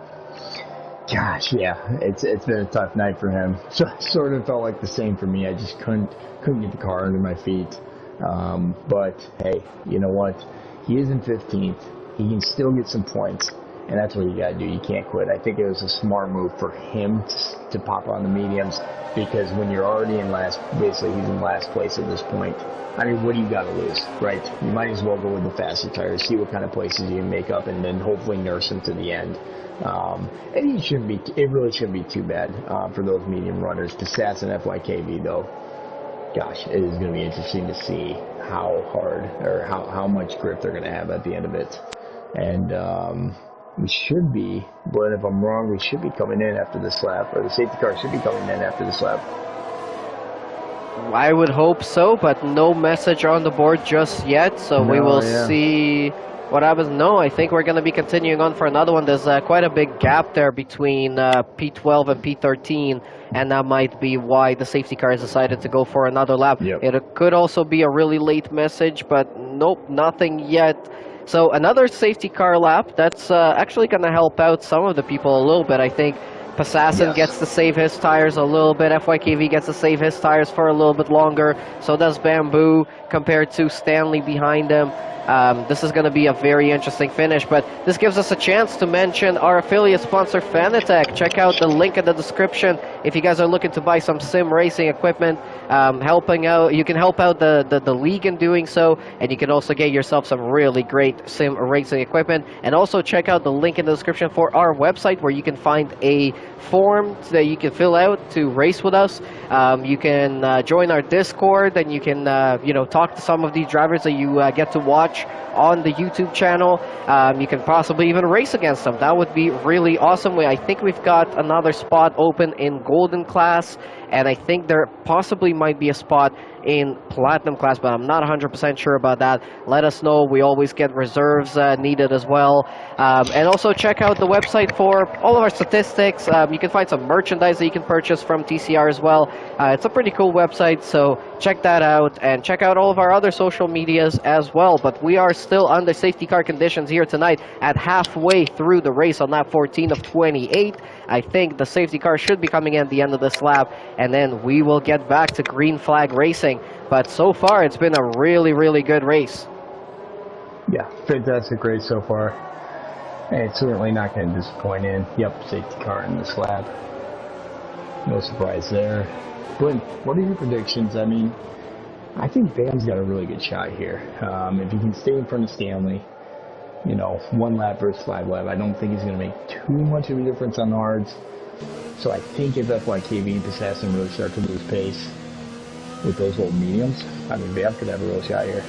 Gosh, yeah, it's been a tough night for him. So, sort of felt like the same for me. I just couldn't get the car under my feet. But, hey, you know what? He is in 15th. He can still get some points, and that's what you got to do. You can't quit. I think it was a smart move for him to pop on the mediums, because when you're already in last, basically he's in last place at this point. I mean, what do you got to lose, right? You might as well go with the faster tires, see what kind of places you can make up, and then hopefully nurse him to the end. And it really shouldn't be too bad for those medium runners. To Sats and FYKV, though, gosh, it is going to be interesting to see how hard or how much grip they're going to have at the end of it. And we should be, but if I'm wrong, we should be coming in after this lap, or the safety car should be coming in after this lap. I would hope so, but no message on the board just yet, so we will see what happens. No, I think we're going to be continuing on for another one. There's quite a big gap there between P12 and P13, and that might be why the safety car has decided to go for another lap. Yep. It could also be a really late message, but nope, nothing yet. So another safety car lap, that's actually going to help out some of the people a little bit. I think Possassin gets to save his tires a little bit. FYKV gets to save his tires for a little bit longer. So does Bamboo compared to Stanley behind him. This is going to be a very interesting finish, but this gives us a chance to mention our affiliate sponsor, Fanatec. Check out the link in the description if you guys are looking to buy some sim racing equipment. Helping out, you can help out the league in doing so, and you can also get yourself some really great sim racing equipment. And also check out the link in the description for our website, where you can find a form that you can fill out to race with us. You can join our Discord, and you can talk to some of these drivers that you get to watch watch on the YouTube channel. You can possibly even race against them. That would be really awesome. I think we've got another spot open in Golden class, and I think there possibly might be a spot in Platinum class, but I'm not 100% sure about that. Let us know. We always get reserves needed as well. And also check out the website for all of our statistics. You can find some merchandise that you can purchase from TCR as well. It's a pretty cool website, so check that out, and check out all of our other social medias as well. But we are still under safety car conditions here tonight at halfway through the race on lap 14 of 28. I think the safety car should be coming in at the end of this lap, and then we will get back to green flag racing. But so far, it's been a really, really good race. Yeah, fantastic race so far. And it's certainly not going to disappoint in. Yep, safety car in this lap. No surprise there. Blint, what are your predictions? I mean, I think Bam's got a really good shot here. If he can stay in front of Stanley, you know, 1 lap versus 5 lap, I don't think he's going to make too much of a difference on the hards. So I think if FYKV and Passassin really start to lose pace with those old mediums, I mean, Bam could have a real shot here.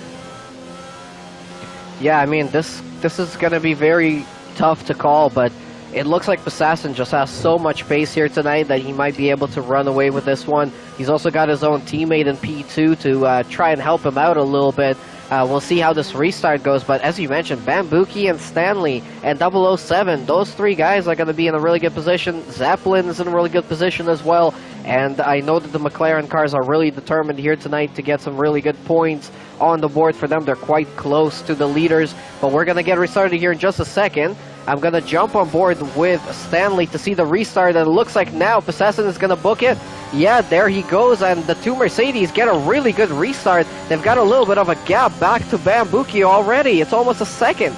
Yeah, I mean, this is going to be very tough to call, but it looks like Passassin just has so much pace here tonight that he might be able to run away with this one. He's also got his own teammate in P2 to try and help him out a little bit. We'll see how this restart goes, but as you mentioned, Bambuki and Stanley and 007, those 3 guys are going to be in a really good position. Zeppelin is in a really good position as well, and I know that the McLaren cars are really determined here tonight to get some really good points on the board for them. They're quite close to the leaders, but we're going to get restarted here in just a second. I'm going to jump on board with Stanley to see the restart, and it looks like now Passassin is going to book it. Yeah, there he goes, and the 2 Mercedes get a really good restart. They've got a little bit of a gap back to Bambuki already. It's almost a second.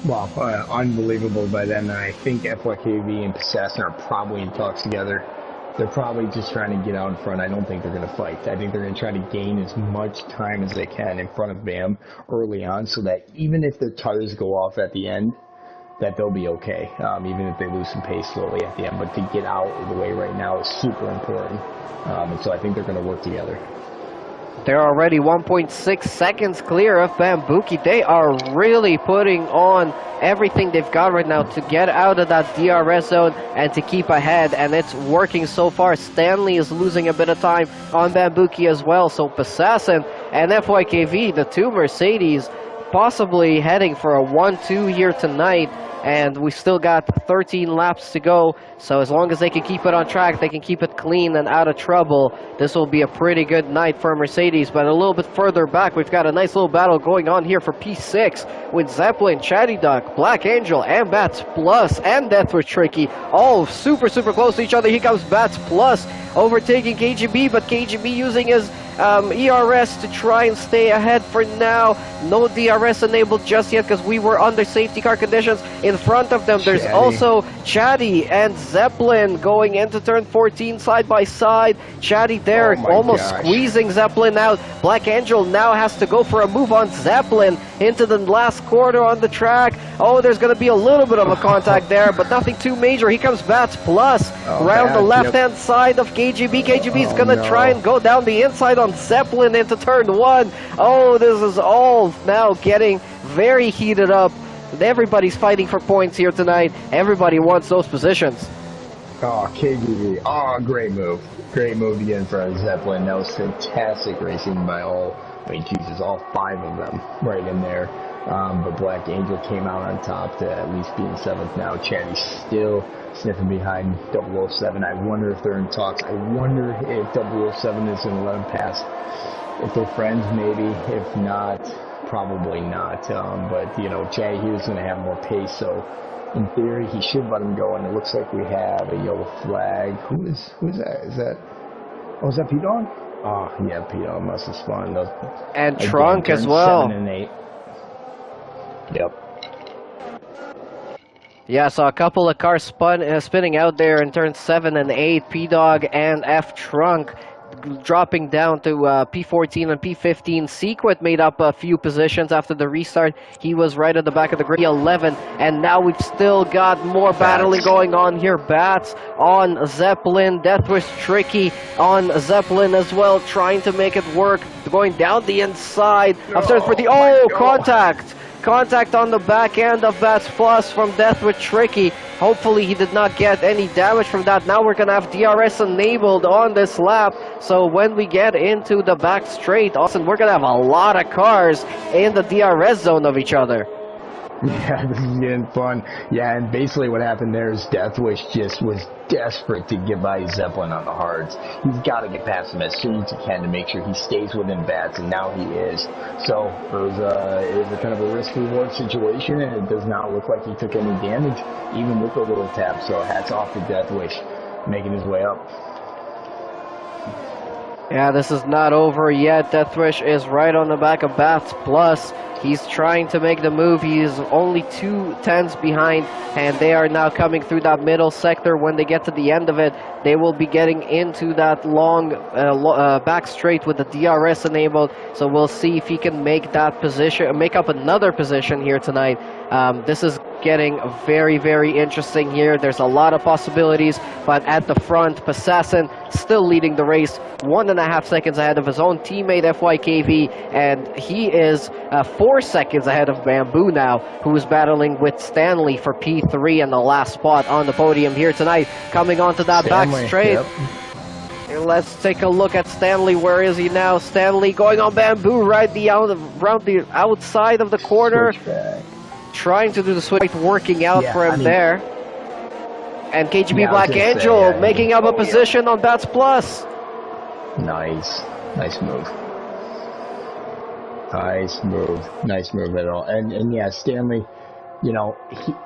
Well, unbelievable by then. I think FYKV and Passassin are probably in talks together. They're probably just trying to get out in front. I don't think they're going to fight. I think they're going to try to gain as much time as they can in front of Bam early on, so that even if their tires go off at the end, that they'll be okay, even if they lose some pace slowly at the end. But to get out of the way right now is super important. And so I think they're going to work together. They're already 1.6 seconds clear of Bambuki. They are really putting on everything they've got right now to get out of that DRS zone and to keep ahead, and it's working so far. Stanley is losing a bit of time on Bambuki as well, so Passassin and FYKV, the 2 Mercedes, possibly heading for a 1-2 here tonight, and we still got 13 laps to go, so as long as they can keep it on track, they can keep it clean and out of trouble, this will be a pretty good night for Mercedes. But a little bit further back, we've got a nice little battle going on here for P6 with Zeppelin, Chatty Duck, Black Angel, and Bats Plus, and Death was Tricky, all super close to each other. Here comes Bats Plus overtaking KGB, but KGB using his ERS to try and stay ahead for now. No DRS enabled just yet because we were under safety car conditions. In front of them, there's also Chatty and Zeppelin going into turn 14 side by side. Chatty there almost squeezing Zeppelin out. Black Angel now has to go for a move on Zeppelin into the last quarter on the track. Oh, there's going to be a little bit of a contact there, but nothing too major. Here comes Bats Plus around the left-hand side of KGB. KGB is going to try and go down the inside on Zeppelin into turn 1. Oh, this is all now getting very heated up. Everybody's fighting for points here tonight. Everybody wants those positions. Oh, KGB. Oh, great move. Great move to get in front of Zeppelin. That was fantastic racing by all, I mean, Jesus, all 5 of them right in there. But Black Angel came out on top to at least be in 7th now. Chatty's still sniffing behind 007. I wonder if they're in talks. I wonder if 007 is going to let him pass. If they're friends, maybe. If not, probably not. But, you know, Chatty here is going to have more pace. So, in theory, he should let him go. And it looks like we have a yellow flag. Who's that? Is that P-Dog? Oh, yeah, P-Dog must have spawned those. And Trunk as well. 7 and 8. Yep. Yeah, so a couple of cars spinning out there in turns 7 and 8. P-Dog and F-Trunk dropping down to P14 and P15. Sequit made up a few positions after the restart. He was right at the back of the grid, 11, and now we've still got more battling going on here. Bats on Zeppelin, Deathwish Tricky on Zeppelin as well, trying to make it work, going down the inside of turn 40. Oh, contact! Contact on the back end of Bats Plus from Deathwish Tricky. Hopefully he did not get any damage from that. Now we're going to have DRS enabled on this lap. So when we get into the back straight, Austin, we're going to have a lot of cars in the DRS zone of each other. Yeah, this is getting fun. Yeah, and basically what happened there is Deathwish just was desperate to get by Zeppelin on the hards. He's got to get past him as soon as he can to make sure he stays within Bats, and now he is. So it was a kind of a risk-reward situation, and it does not look like he took any damage, even with a little tap. So hats off to Deathwish, making his way up. Yeah, this is not over yet. Deathwish is right on the back of Bats Plus. He's trying to make the move. He is only 2/10 behind, and they are now coming through that middle sector. When they get to the end of it, they will be getting into that long back straight with the DRS enabled. So we'll see if he can make that position, make up another position here tonight. This is getting very, very interesting here. There's a lot of possibilities, but at the front, Passassin still leading the race, 1.5 seconds ahead of his own teammate FYKV, and he is 4 seconds ahead of Bamboo now, who is battling with Stanley for P3 and the last spot on the podium here tonight. Coming onto that back straight. Yep. Let's take a look at Stanley. Where is he now? Stanley going on Bamboo right around the outside of the corner. Trying to do the switch, working out for him there. And KGB Black Angel making up a position on Bats Plus. Nice. Nice move. Nice move. Nice move at all. And yeah, Stanley, you know,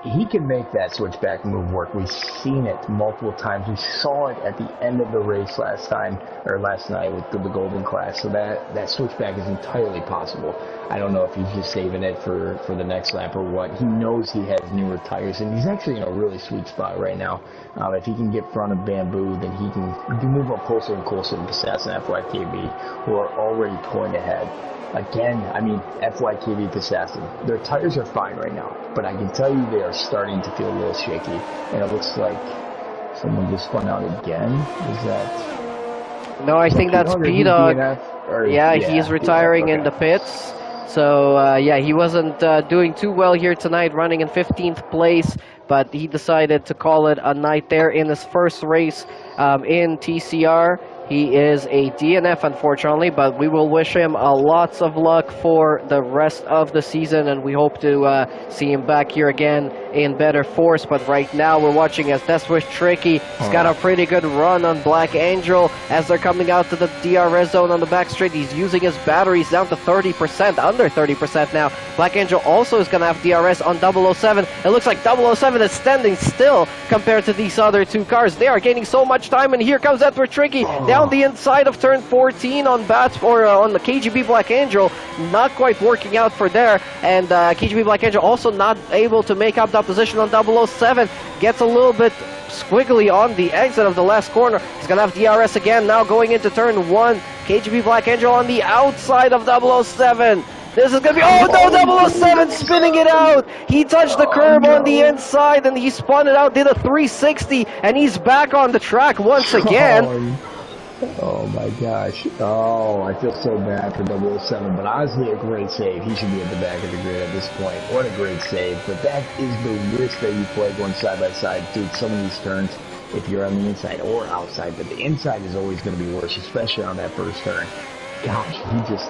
he can make that switchback move work. We've seen it multiple times. We saw it at the end of the race last night with the Golden Class. So that switchback is entirely possible. I don't know if he's just saving it for the next lap or what. He knows he has newer tires, and he's actually in a really sweet spot right now. If he can get in front of Bamboo, then he can move up closer and closer to Passassin and FYKB, who are already pulling ahead. Again, I mean, FYKB Passassin, their tires are fine right now, but I can tell you they are starting to feel a little shaky, and it looks like someone just spun out again. Is that... No, I think that's P-Dog. Yeah, he's retiring in the pits. So, yeah, he wasn't doing too well here tonight, running in 15th place, but he decided to call it a night there in his first race in TCR. He is a DNF, unfortunately, but we will wish him lots of luck for the rest of the season, and we hope to see him back here again in better force. But right now, we're watching as Deathwish Tricky. He's got a pretty good run on Black Angel as they're coming out to the DRS zone on the back straight. He's using his batteries down to 30%, under 30% now. Black Angel also is going to have DRS on 007. It looks like 007 is standing still compared to these other two cars. They are gaining so much time, and here comes Deathwish Tricky down the inside of turn 14 on Bats or on the KGB Black Angel. Not quite working out for there, and KGB Black Angel also not able to make up that position on 007. Gets a little bit squiggly on the exit of the last corner. He's gonna have DRS again now going into turn 1. KGB Black Angel on the outside of 007. This is going to be... Oh, no, 007 spinning it out. He touched the curb on the inside, and he spun it out, did a 360, and he's back on the track once again. Oh, my gosh. Oh, I feel so bad for 007, but honestly, a great save. He should be at the back of the grid at this point. What a great save. But that is the risk that you play going side by side. Dude, some of these turns, if you're on the inside or outside, but the inside is always going to be worse, especially on that first turn. Gosh, we just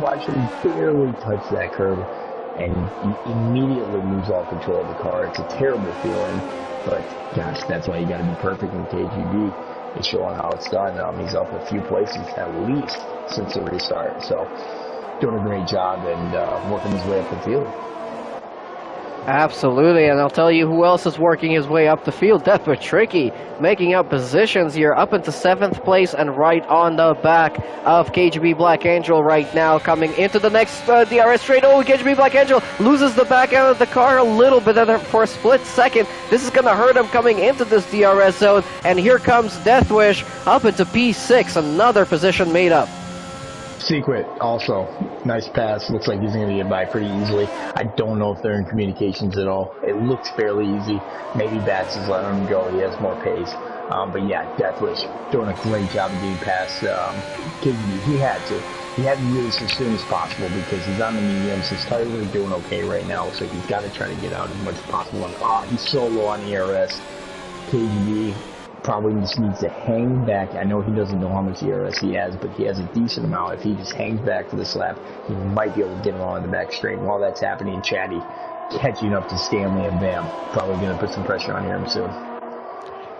watched him barely touch that curb, and he immediately lose all control of the car. It's a terrible feeling, but gosh, that's why you got to be perfect in KGB. It's showing how it's done. He's up a few places at least since the restart, so doing a great job and working his way up the field. Absolutely, and I'll tell you who else is working his way up the field. Death with Tricky, making up positions here up into 7th place and right on the back of KGB Black Angel right now, coming into the next DRS straight. Oh, KGB Black Angel loses the back end of the car a little bit for a split second. This is going to hurt him coming into this DRS zone, and here comes Deathwish up into P6, another position made up. Secret also, nice pass. Looks like he's going to get by pretty easily. I don't know if they're in communications at all. It looks fairly easy. Maybe Bats is letting him go. He has more pace. But yeah, Deathwish doing a great job of getting past KGB. He had to. He had to do this as soon as possible because he's on the mediums. His tires are doing okay right now, so he's got to try to get out as much as possible. And, he's so low on the ERS. KGB probably just needs to hang back. I know he doesn't know how much ERS he has, but he has a decent amount. If he just hangs back to this lap, he might be able to get him on the back straight. And while that's happening, Chatty catching up to Stanley and Bam. Probably going to put some pressure on him soon.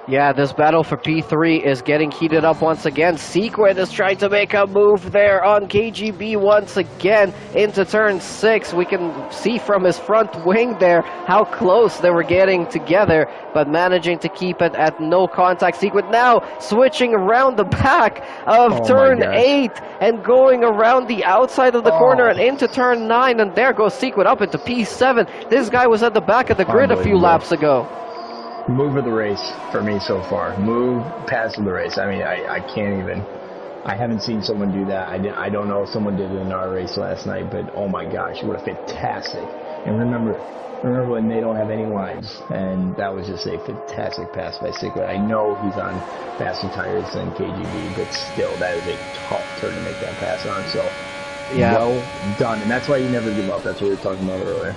Yeah, this battle for P3 is getting heated up once again. Sequin is trying to make a move there on KGB once again into turn 6. We can see from his front wing there how close they were getting together, but managing to keep it at no contact. Sequin now switching around the back of turn 8 and going around the outside of the corner and into turn 9, and there goes Sequin up into P7. This guy was at the back of the grid a few laps ago. Move of the race for me so far. Move past of the race. I mean, I can't even. I haven't seen someone do that. I don't know if someone did it in our race last night, but oh my gosh, what a fantastic. And remember when they don't have any lines, and that was just a fantastic pass by Sigrid. I know he's on faster tires than KGB, but still, that is a tough turn to make that pass on. So, yeah, well done. And that's why you never give up. That's what we were talking about earlier.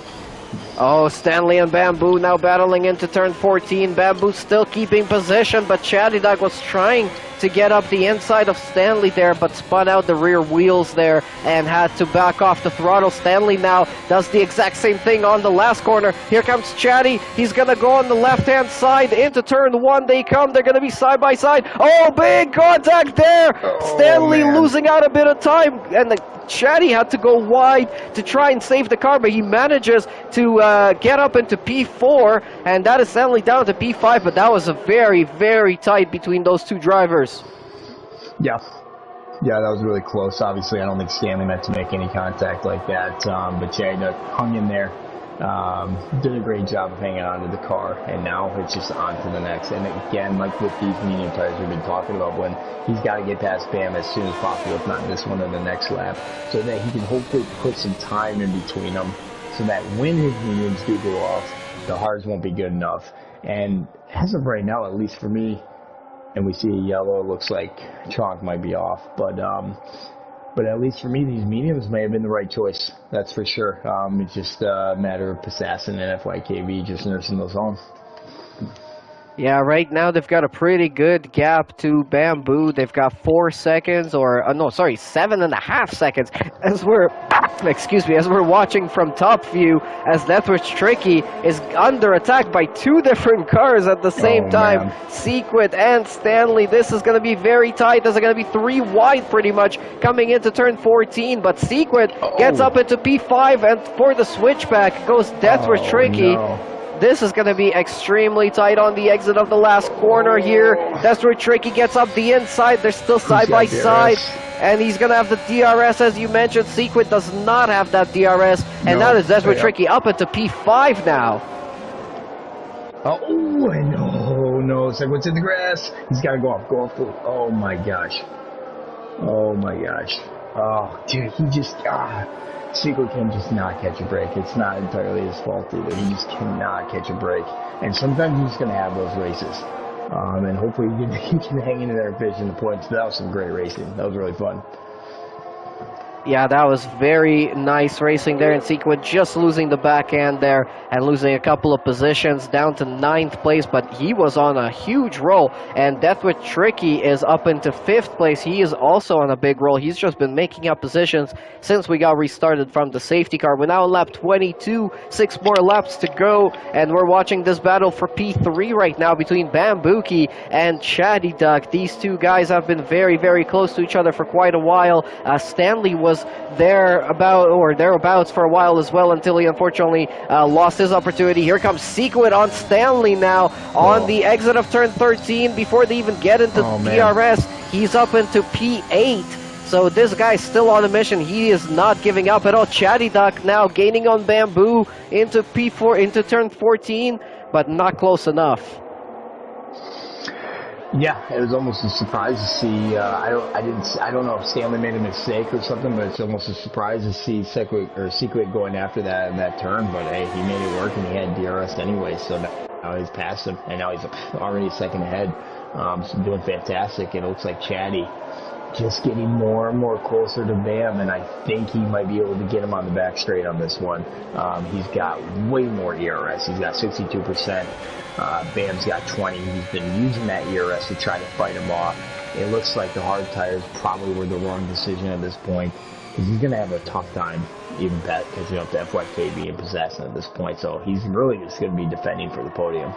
Oh, Stanley and Bamboo now battling into turn 14. Bamboo still keeping position, but Chatty Dog was trying to get up the inside of Stanley there, but spun out the rear wheels there and had to back off the throttle. Stanley now does the exact same thing on the last corner. Here comes Chatty. He's going to go on the left-hand side into turn 1. They come. They're going to be side by side. Oh, big contact there. Stanley losing out a bit of time, and the Chatty had to go wide to try and save the car, but he manages to get up into P4, and that is Stanley down to P5, but that was a very, very tight between those two drivers. Yeah. Yeah, that was really close. Obviously, I don't think Stanley meant to make any contact like that, but Chatty hung in there. Did a great job of hanging on to the car, and now it's just on to the next. And again, like with these medium tires we've been talking about, when he's got to get past Bam as soon as possible, if not this one or the next lap, so that he can hopefully put some time in between them, so that when his mediums do go off, the hards won't be good enough. And as of right now, at least for me, and we see a yellow, it looks like chalk might be off, but at least for me, these mediums may have been the right choice. That's for sure. It's just a matter of Passassin and FYKV just nursing those home. Yeah, right now they've got a pretty good gap to Bamboo. They've got 4 seconds, or no, sorry, 7.5 seconds. As we're watching from top view, as Deathwish Tricky is under attack by 2 different cars at the same time. Sequid and Stanley. This is going to be very tight. This is going to be 3 wide pretty much coming into turn 14. But Sequid gets up into P5, and for the switchback goes Deathwish Tricky. No. This is going to be extremely tight on the exit of the last corner here. That's where Tricky gets up the inside. They're still side by side. And he's going to have the DRS, as you mentioned. Sequid does not have that DRS. And now that's where Tricky up into P5 now. Oh, no. Sequid's in the grass. He's got to go off. Oh, my gosh. Oh, dude, he just... Sequid can just not catch a break. It's not entirely his fault either. He just cannot catch a break. And sometimes he's just going to have those races. And hopefully he can hang in there and finish in the points. But that was some great racing. That was really fun. Yeah, that was very nice racing there, and Sequid just losing the back end there and losing a couple of positions down to 9th place, but he was on a huge roll, and Deathwish Tricky is up into 5th place. He is also on a big roll. He's just been making up positions since we got restarted from the safety car. We're now on lap 22, 6 more laps to go, and we're watching this battle for P3 right now between Bambuki and Chatty Duck. These two guys have been very, very close to each other for quite a while. Stanley was was there about or thereabouts for a while as well until he unfortunately lost his opportunity. Here comes Sequit on Stanley now on the exit of turn 13 before they even get into DRS. He's up into P8. So this guy's still on a mission. He is not giving up at all. Chatty Duck now gaining on Bamboo into P4, into turn 14, but not close enough. Yeah, it was almost a surprise to see. I don't know if Stanley made a mistake or something, but it's almost a surprise to see Secret going after that turn. But hey, he made it work, and he had DRS anyway. So now he's past him, and now he's already a second ahead. So doing fantastic. It looks like Chatty just getting more and more closer to Bam, and I think he might be able to get him on the back straight on this one. He's got way more ERS. He's got 62%. Bam's got 20. He's been using that ERS to try to fight him off. It looks like the hard tires probably were the wrong decision at this point, because he's going to have a tough time even catching up to FYKB and Possession at this point. So he's really just going to be defending for the podium.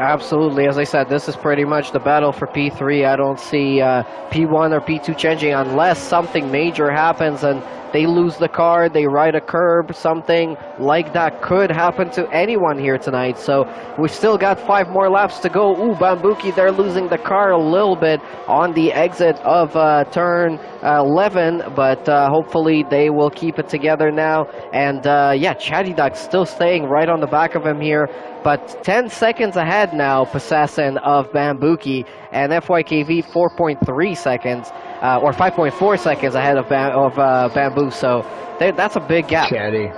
Absolutely. As I said, this is pretty much the battle for P3. I don't see P1 or P2 changing unless something major happens and they lose the car, they ride a curb, something like that could happen to anyone here tonight. So we've still got 5 more laps to go. Ooh, Bambuki, they're losing the car a little bit on the exit of turn 11, but hopefully they will keep it together now. And yeah, Chatty Duck still staying right on the back of him here, but 10 seconds ahead now, Possession of Bambuki, and FYKV 4.3 seconds. Or 5.4 seconds ahead of Bamboo, so that's a big gap. Chatty.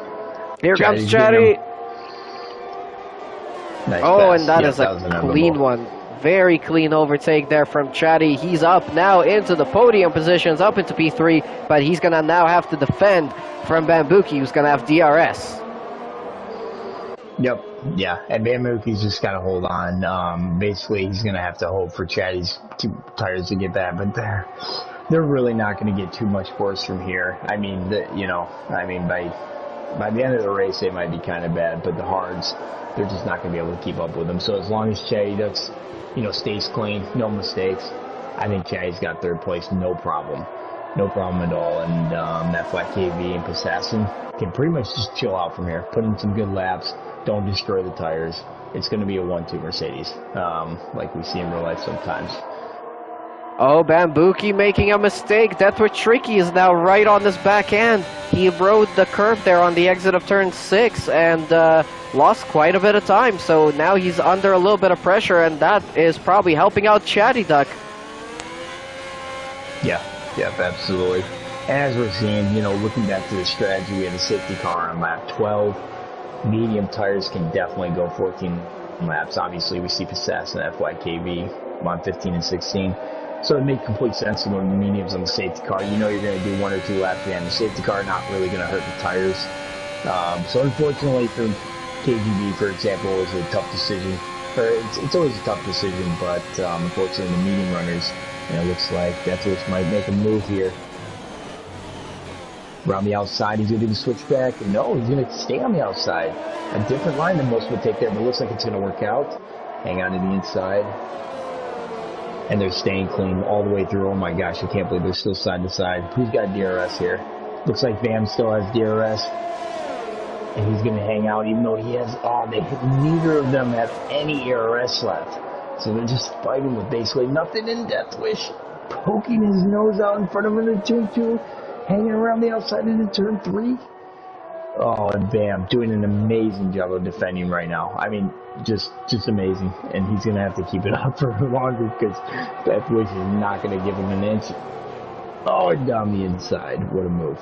Here comes Chatty. Nice oh, pass. and that is a clean one. Very clean overtake there from Chatty. He's up now into the podium positions, up into P3, but he's going to now have to defend from Bambuki, who's going to have DRS. Yep, yeah, and Bambuki's just got to hold on. Basically, he's going to have to hope for Chatty's 2 tires to get bad, but they're really not going to get too much worse from here. I mean, by the end of the race, they might be kind of bad, but the hards, they're just not going to be able to keep up with them. So as long as Chatty Ducks, stays clean, no mistakes, I think Chatty's got 3rd place, no problem. No problem at all. And that flat KV and Possession can pretty much just chill out from here. Put in some good laps. Don't destroy the tires. It's going to be a 1-2 Mercedes, like we see in real life sometimes. Oh, Bambuki making a mistake. Deathwish Tricky is now right on this back end. He rode the curve there on the exit of turn 6 and lost quite a bit of time. So now he's under a little bit of pressure, and that is probably helping out Chatty Duck. Yeah, absolutely. And as we're seeing, looking back to the strategy, we had a safety car on lap 12. Medium tires can definitely go 14 laps. Obviously, we see Possession and FYKV on 15 and 16. So it made complete sense to go to the mediums on the safety car. You're going to do 1 or 2 laps behind the safety car, not really going to hurt the tires. So unfortunately for KGB, for example, it was a tough decision. It's always a tough decision, but unfortunately the medium runners, it looks like Deathwish might make a move here. Around the outside, he's going to do the switchback. No, he's going to stay on the outside. A different line than most would take there, but it looks like it's going to work out. Hang on to the inside. And they're staying clean all the way through. Oh my gosh, I can't believe they're still side to side. Who's got DRS here? Looks like Bam still has DRS. And he's going to hang out even though he has, neither of them have any ERS left. So they're just fighting with basically nothing in Deathwish. Poking his nose out in front of him in turn 2. Hanging around the outside into turn 3. Oh, and Bam doing an amazing job of defending right now. I mean, just amazing. And he's going to have to keep it up for longer because Deathwish is not going to give him an inch. Oh, and down the inside. What a move.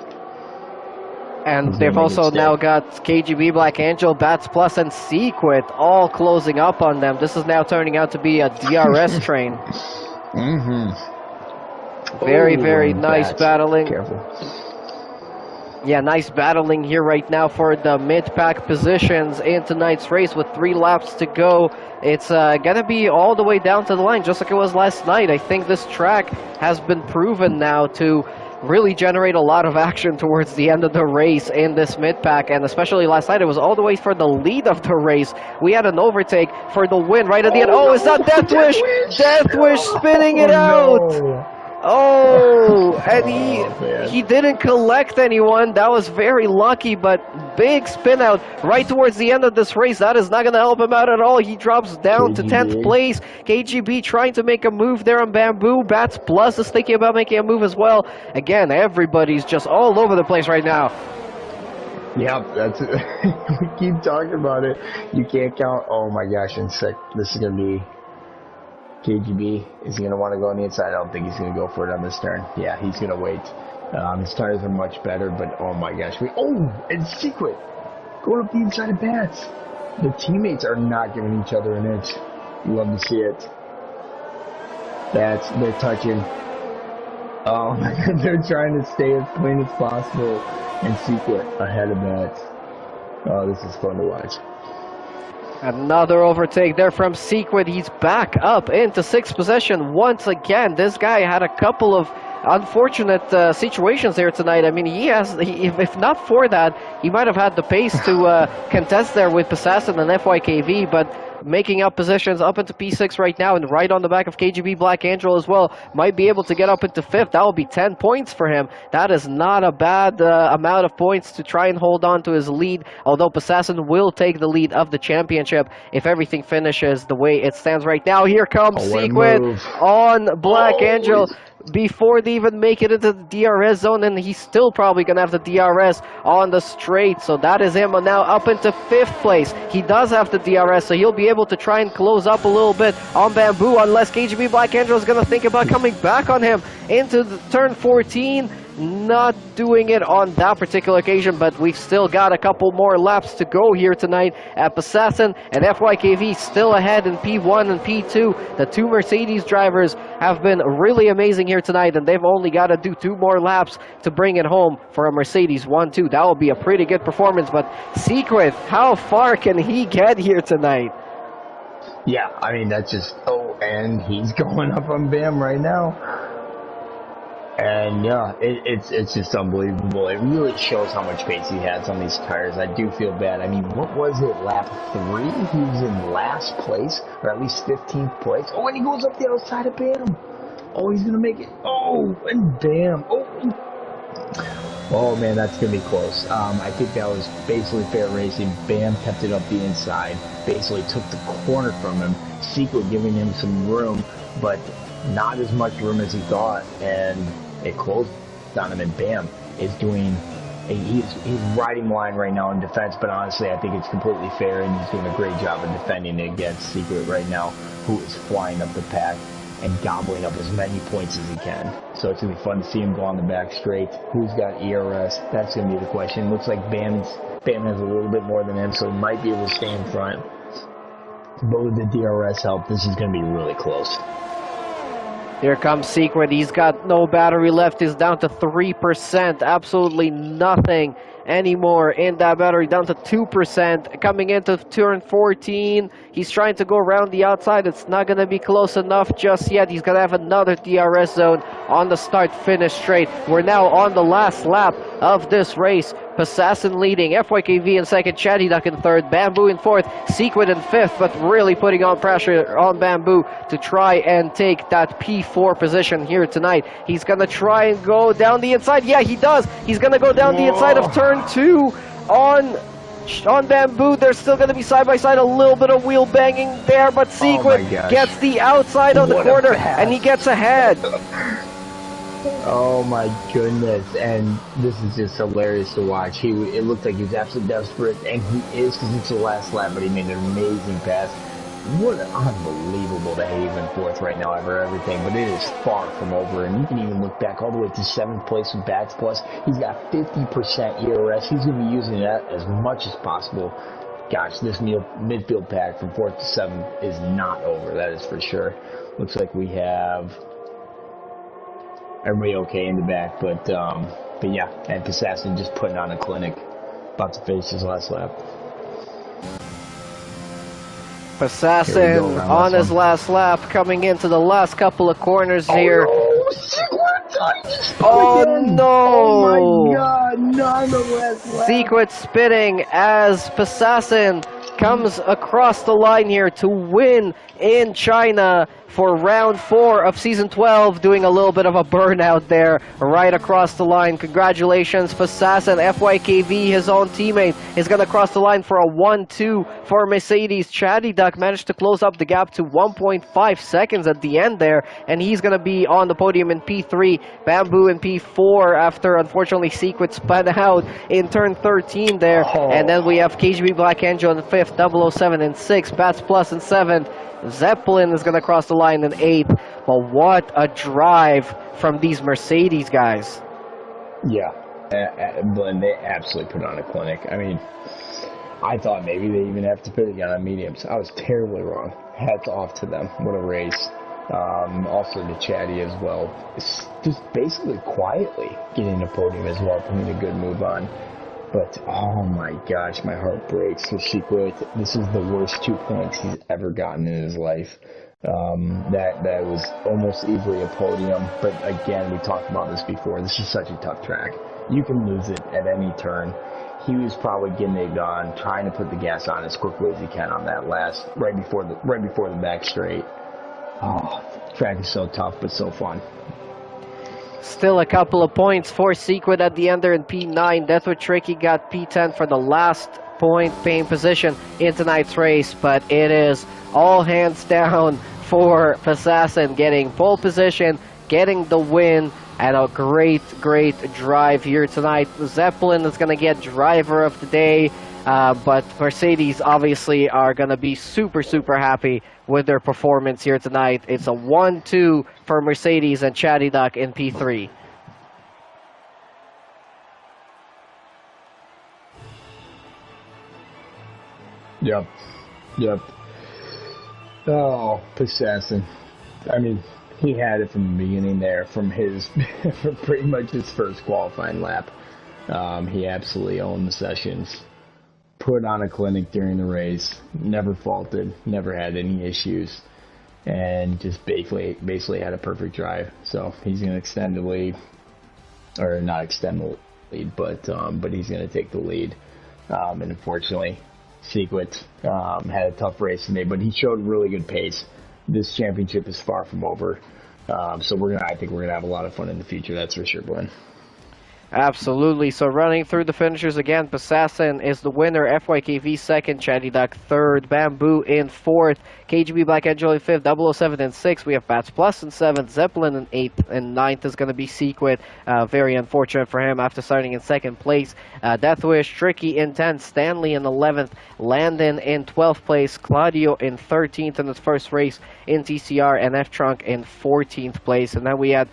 And they've also now got KGB, Black Angel, Bats Plus, and Sequit all closing up on them. This is now turning out to be a DRS train. Mm-hmm. Very nice battling. Careful. Yeah, nice battling here right now for the mid-pack positions in tonight's race with 3 laps to go. It's going to be all the way down to the line, just like it was last night. I think this track has been proven now to really generate a lot of action towards the end of the race in this mid-pack, and especially last night, it was all the way for the lead of the race. We had an overtake for the win right at the end. Oh, it's not Deathwish! Deathwish spinning it out! No. Oh, and Oh, man. he didn't collect anyone. That was very lucky, but big spin out right towards the end of this race. That is not going to help him out at all. He drops down to 10th KGB. place. KGB trying to make a move there on Bamboo. Bats Plus is thinking about making a move as well. Again, everybody's just all over the place right now. Yep, that's it. We keep talking about it. You can't count. Oh my gosh, and sick. This is going to be KGB. Is he going to want to go on the inside? I don't think he's going to go for it on this turn. Yeah, he's going to wait. His tires are much better, but oh my gosh. And Secret going up the inside of Bats. The teammates are not giving each other an inch. You love to see it. They're touching. Oh my god, they're trying to stay as clean as possible. And Secret ahead of Bats. Oh, this is fun to watch. Another overtake there from Secret. He's back up into 6th position once again. This guy had a couple of unfortunate situations here tonight. I mean, if not for that, he might have had the pace to contest there with Passassin and FYKV, but making up positions up into P6 right now and right on the back of KGB Black Angel as well. Might be able to get up into 5th. That will be 10 points for him. That is not a bad amount of points to try and hold on to his lead, although Passassin will take the lead of the championship if everything finishes the way it stands right now. Here comes Secret on Black Angel before they even make it into the DRS zone, and he's still probably going to have the DRS on the straight. So that is him now up into 5th place. He does have the DRS, so he'll be able to try and close up a little bit on Bamboo, unless KGB Black Angel is going to think about coming back on him into the turn 14. Not doing it on that particular occasion, but we've still got a couple more laps to go here tonight at Passassin, and FYKV still ahead in P1 and P2. The 2 Mercedes drivers have been really amazing here tonight, and they've only got to do 2 more laps to bring it home for a Mercedes 1-2. That will be a pretty good performance, but Secret, how far can he get here tonight? Yeah, I mean, that's just... Oh, and he's going up on Bam right now. And yeah, it's just unbelievable. It really shows how much pace he has on these tires. I do feel bad. I mean, what was it, lap 3? He was in last place, or at least 15th place. Oh, and he goes up the outside of Bam. Oh, he's going to make it. Oh, and Bam. Oh, man, that's going to be close. I think that was basically fair racing. Bam kept it up the inside, basically took the corner from him. Secret giving him some room, but not as much room as he thought, and it closed on him, and Bam is doing he's riding line right now in defense, but honestly I think it's completely fair, and he's doing a great job of defending against Secret right now, who is flying up the pack and gobbling up as many points as he can. So it's going to be fun to see him go on the back straight. Who's got ERS? That's going to be the question. Looks like Bam has a little bit more than him, so he might be able to stay in front. But with the DRS help, this is going to be really close. Here comes Secret. He's got no battery left. He's down to 3%. Absolutely nothing anymore in that battery. Down to 2%. Coming into turn 14. He's trying to go around the outside. It's not going to be close enough just yet. He's going to have another DRS zone on the start-finish straight. We're now on the last lap of this race. Passassin leading, FYKV in second, Chatty Duck in third, Bamboo in fourth, Secret in fifth, but really putting on pressure on Bamboo to try and take that P4 position here tonight. He's going to try and go down the inside. Yeah, he does. He's going to go down the inside of turn 2 on Bamboo. They're still going to be side by side, a little bit of wheel banging there, but Secret gets the outside of the corner, and he gets ahead. Oh my goodness, and this is just hilarious to watch. It looked like he was absolutely desperate, and he is, because it's the last lap, but he made an amazing pass. What an unbelievable behave in fourth right now after everything, but it is far from over, and you can even look back all the way to 7th place with Bats Plus. He's got 50% ERS. He's going to be using that as much as possible. Gosh, this midfield pack from 4th to 7th is not over, that is for sure. Looks like we have everybody okay in the back, but yeah, and Passassin just putting on a clinic, about to finish his last lap. Passassin on his last lap, coming into the last couple of corners here. Oh no! Oh my god, not on the last lap. Secret spitting as Passassin comes across the line here to win in China for round 4 of season 12, doing a little bit of a burnout there right across the line. Congratulations, Fasasa and FYKV, his own teammate, is going to cross the line for a 1-2 for Mercedes. Chatty Duck managed to close up the gap to 1.5 seconds at the end there, and he's going to be on the podium in P3. Bamboo in P4 after, unfortunately, Secret spun out in turn 13 there. Oh. And then we have KGB Black Angel in 5th, 007 in 6th, Bats Plus in 7th. Zeppelin is going to cross the line in 8th. But what a drive from these Mercedes guys. Yeah, Glenn, they absolutely put on a clinic. I mean, I thought maybe they even have to put it on mediums. I was terribly wrong. Hats off to them. What a race. Also to Chatty as well. It's just basically quietly getting a podium as well, putting a good move on. But, oh my gosh, my heart breaks for Secret. This is the worst 2 points he's ever gotten in his life. That was almost easily a podium. But again, we talked about this before. This is such a tough track. You can lose it at any turn. He was probably getting it on, trying to put the gas on as quickly as he can on that last, right before the back straight. Oh, track is so tough, but so fun. Still a couple of points for Secret at the end there in P9. Deathwood Tricky got P10 for the last point paying position in tonight's race, but it is all hands down for Fasasa getting pole position, getting the win, and a great drive here tonight. Zeppelin is going to get driver of the day, but Mercedes obviously are going to be super happy with their performance here tonight. It's a 1-2 for Mercedes and Chatty Duck in P3. Yep. Oh, Assassin. I mean, he had it from the beginning there, from from pretty much his first qualifying lap. He absolutely owned the sessions. Put on a clinic during the race, never faulted, never had any issues, and just basically had a perfect drive. So he's going to extend the lead, or not extend the lead, but he's going to take the lead. And unfortunately, Secret had a tough race today, but he showed really good pace. This championship is far from over, so I think we're gonna have a lot of fun in the future. That's for sure, Glenn. Absolutely. So running through the finishers again, Assassin is the winner, FYKV second, Chatty Duck third, Bamboo in fourth, KGB Black Angel in fifth, 007 in sixth, we have Bats Plus in seventh, Zeppelin in eighth, and ninth is going to be Secret. Very unfortunate for him after starting in second place. Deathwish, Tricky in 10th, Stanley in 11th, Landon in 12th place, Claudio in 13th in his first race in TCR, and F-Trunk in 14th place. And then we had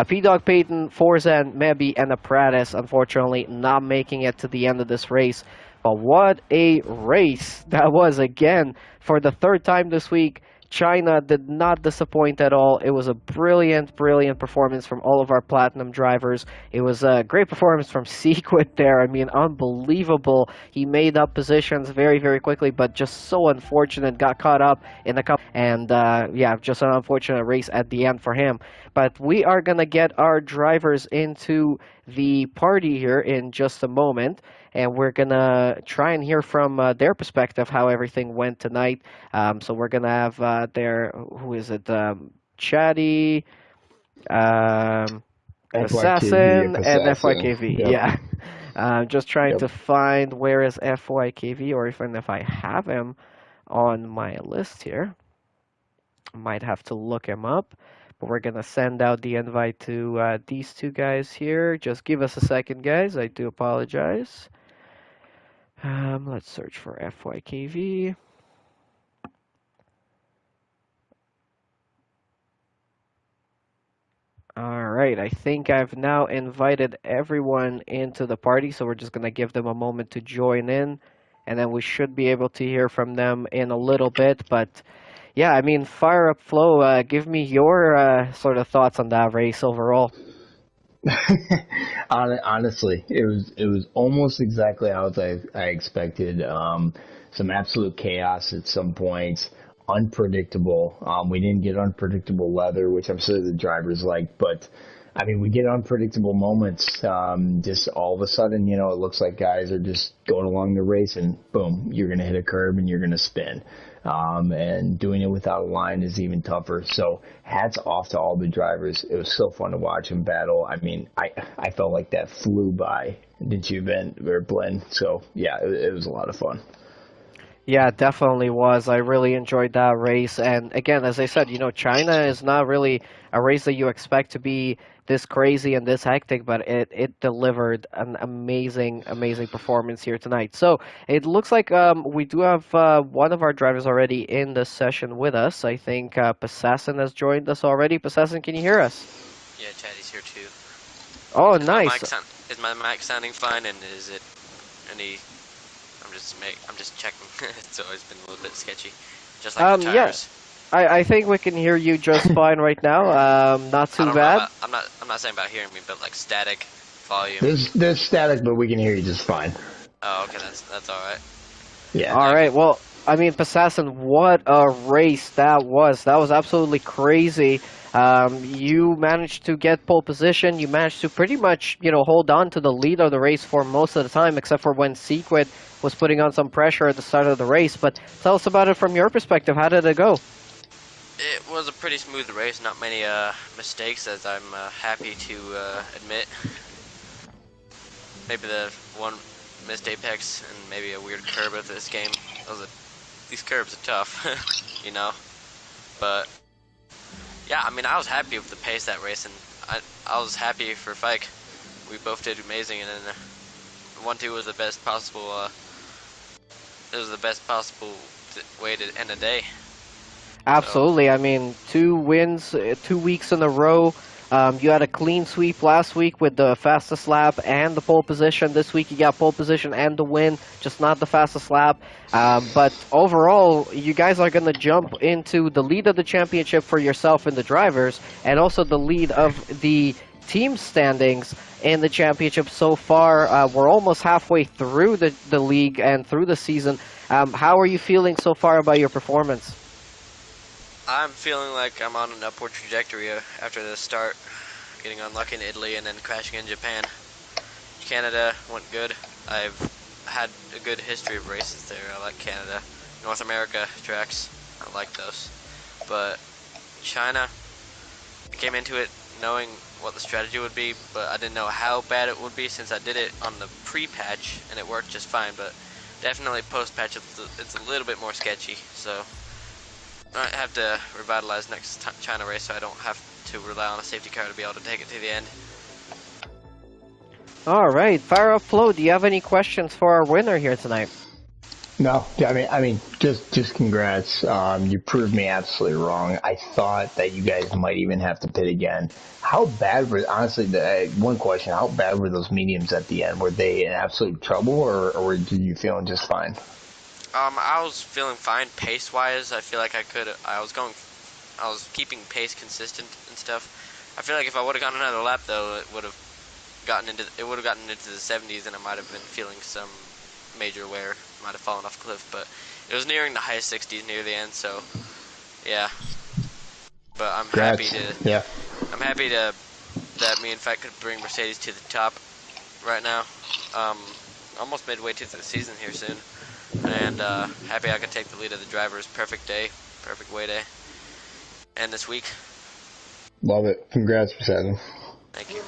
P-Dog Peyton, Forza, and Mebi, and Apparatus, unfortunately not making it to the end of this race. But what a race that was again for the third time this week. China did not disappoint at all. It was a brilliant performance from all of our Platinum drivers. It was a great performance from Sequit there. I mean, unbelievable. He made up positions very quickly, but just so unfortunate. Got caught up in a couple, and yeah, just an unfortunate race at the end for him. But we are going to get our drivers into the party here in just a moment, and we're going to try and hear from their perspective how everything went tonight. So we're going to have who is it? Chatty, Assassin, and FYKV. Yep. Yeah. Just trying to find where is FYKV, or even if I have him on my list here. Might have to look him up. But we're going to send out the invite to these two guys here. Just give us a second, guys. I do apologize. Let's search for FYKV. Alright, I think I've now invited everyone into the party, so we're just going to give them a moment to join in, and then we should be able to hear from them in a little bit. But yeah, I mean, fire up, Flo. Give me your sort of thoughts on that race overall. Honestly, it was almost exactly how I expected. Some absolute chaos at some points, unpredictable. We didn't get unpredictable weather, which I'm sure the drivers liked, but I mean, we get unpredictable moments. Just all of a sudden, you know, it looks like guys are just going along the race and boom, you're going to hit a curb and you're going to spin. And doing it without a line is even tougher. So hats off to all the drivers. It was so fun to watch them battle. I mean, I felt like that flew by. Didn't you, Ben or Glenn? So yeah, it was a lot of fun. Yeah, it definitely was. I really enjoyed that race. And again, as I said, you know, China is not really a race that you expect to be this crazy and this hectic, but it delivered an amazing performance here tonight. So it looks like we do have one of our drivers already in the session with us. I think Passassen has joined us already. Passassen, can you hear us? Yeah, Chatty's here too. Oh, Is nice. is my mic sounding fine, and is it any? I'm just checking. It's always been a little bit sketchy, just like the Yeah, tires. I think we can hear you just fine right now. Not I too don't know bad. about, I'm not saying about hearing me, but like static, volume. There's static, but we can hear you just fine. Oh, okay, that's all right. Yeah. All right. Well, I mean, Passassen, what a race that was. That was absolutely crazy. You managed to get pole position. You managed to pretty much, you know, hold on to the lead of the race for most of the time, except for when Sequid was putting on some pressure at the start of the race. But tell us about it from your perspective. How did it go? It was a pretty smooth race. Not many mistakes, as I'm happy to admit. Maybe the one missed apex and maybe a weird curb of this game. These curbs are tough, you know. But yeah, I mean, I was happy with the pace of that race, and I was happy for Fike. We both did amazing, and then 1-2 was the best possible. It was the best possible way to end the day. Absolutely. I mean, 2 wins, 2 weeks in a row. You had a clean sweep last week with the fastest lap and the pole position. This week you got pole position and the win, just not the fastest lap. But overall, you guys are going to jump into the lead of the championship for yourself and the drivers, and also the lead of the team standings in the championship so far. We're almost halfway through the league and through the season. How are you feeling so far about your performance? I'm feeling like I'm on an upward trajectory after the start, getting unlucky in Italy and then crashing in Japan. Canada went good. I've had a good history of races there. I like Canada. North America tracks, I like those. But China, I came into it knowing what the strategy would be, but I didn't know how bad it would be since I did it on the pre-patch and it worked just fine. But definitely post-patch, it's a little bit more sketchy. So I have to revitalize next China race so I don't have to rely on a safety car to be able to take it to the end. All right, fire up, Flo. Do you have any questions for our winner here tonight? No, I mean, just congrats. You proved me absolutely wrong. I thought that you guys might even have to pit again. How bad were, honestly, one question, how bad were those mediums at the end? Were they in absolute trouble, or were you feeling just fine? I was feeling fine pace-wise. I feel like I was keeping pace consistent and stuff. I feel like if I would have gotten another lap though, it would have gotten into the 70s, and I might have been feeling some major wear. Might have fallen off a cliff, but it was nearing the high 60s near the end. So yeah, but I'm happy that me and Fat could bring Mercedes to the top right now. Almost midway to the season here soon. And happy I could take the lead of the drivers. Perfect day, perfect way day. And this week. Love it. Congrats, Passassen. Thank you.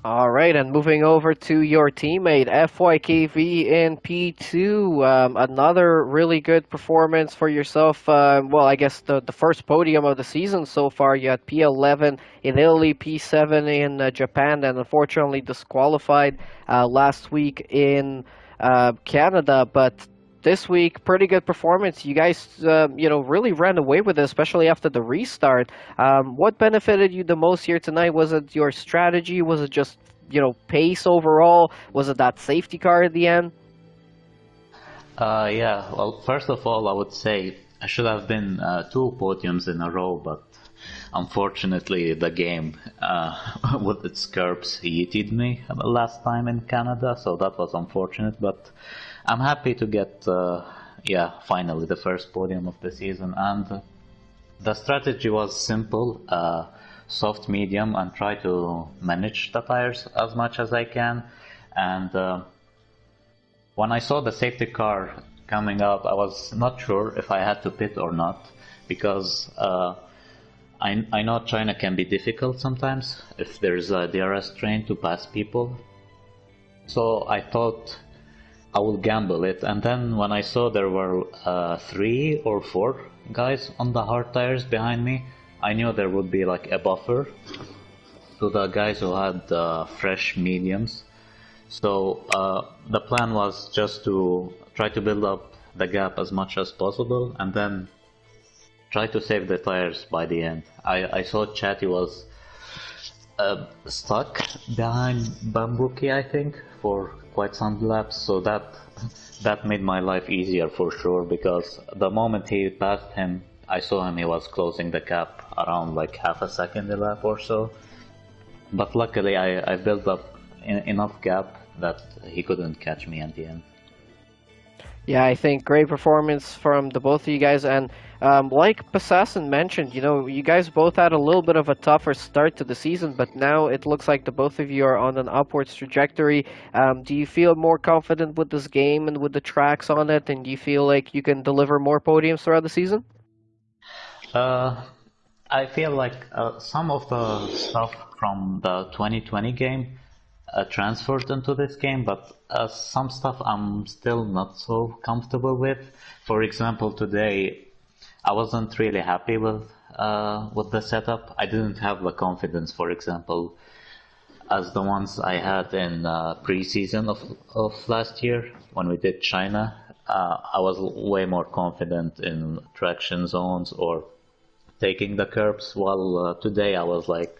All right, and moving over to your teammate, FYKV in P2. Another really good performance for yourself. Well, I guess the first podium of the season so far. You had P11 in Italy, P7 in Japan, and unfortunately disqualified last week in Canada. But this week, pretty good performance. You guys, really ran away with it, especially after the restart. What benefited you the most here tonight? Was it your strategy? Was it just, pace overall? Was it that safety car at the end? Yeah, well, first of all, I would say I should have been 2 podiums in a row, but unfortunately the game with its curbs yeeted me last time in Canada, so that was unfortunate, but I'm happy to get, finally the first podium of the season, and the strategy was simple. soft medium and try to manage the tires as much as I can. And when I saw the safety car coming up, I was not sure if I had to pit or not, because I know China can be difficult sometimes if there's a DRS train to pass people. So I thought I would gamble it, and then when I saw there were 3 or 4 guys on the hard tires behind me, I knew there would be like a buffer to the guys who had fresh mediums. So the plan was just to try to build up the gap as much as possible and then try to save the tires by the end. I saw Chatty was stuck behind Bambuki, I think, for quite some laps, so that made my life easier for sure, because the moment he passed him, I saw him, he was closing the gap around like half a second a lap or so. But luckily I built up enough gap that he couldn't catch me at the end. Yeah, I think great performance from the both of you guys, and like Basassin mentioned, you know, you guys both had a little bit of a tougher start to the season, but now it looks like the both of you are on an upwards trajectory. Do you feel more confident with this game and with the tracks on it, and do you feel like you can deliver more podiums throughout the season? I feel like some of the stuff from the 2020 game transferred into this game, but some stuff I'm still not so comfortable with. For example, today I wasn't really happy with the setup. I didn't have the confidence, for example, as the ones I had in pre-season of last year when we did China. I was way more confident in traction zones or taking the curbs, while today I was like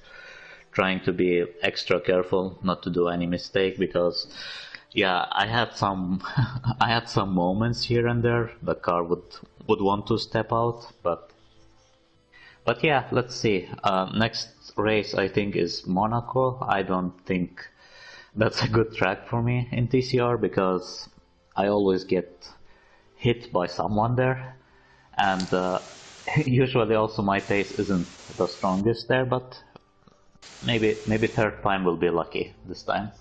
trying to be extra careful not to do any mistake, because yeah, I had some I had some moments here and there the car would want to step out, but yeah, let's see. Next race I think is Monaco. I don't think that's a good track for me in TCR, because I always get hit by someone there, and usually also my pace isn't the strongest there, but maybe third time will be lucky this time.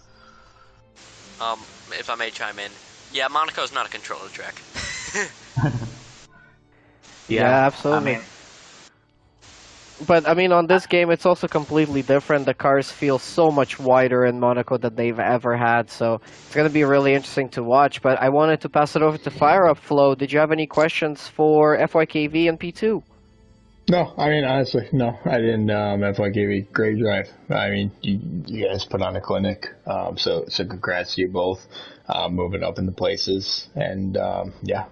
If I may chime in, yeah, Monaco's not a controller track. Yeah, absolutely. But I mean, on this game, it's also completely different. The cars feel so much wider in Monaco than they've ever had, so it's going to be really interesting to watch. But I wanted to pass it over to Fire Up Flow. Did you have any questions for FYKV and P2? No, I mean, honestly, no, I didn't. FYKV, great drive. I mean, you guys put on a clinic, so congrats to you both, moving up in the places, and yeah.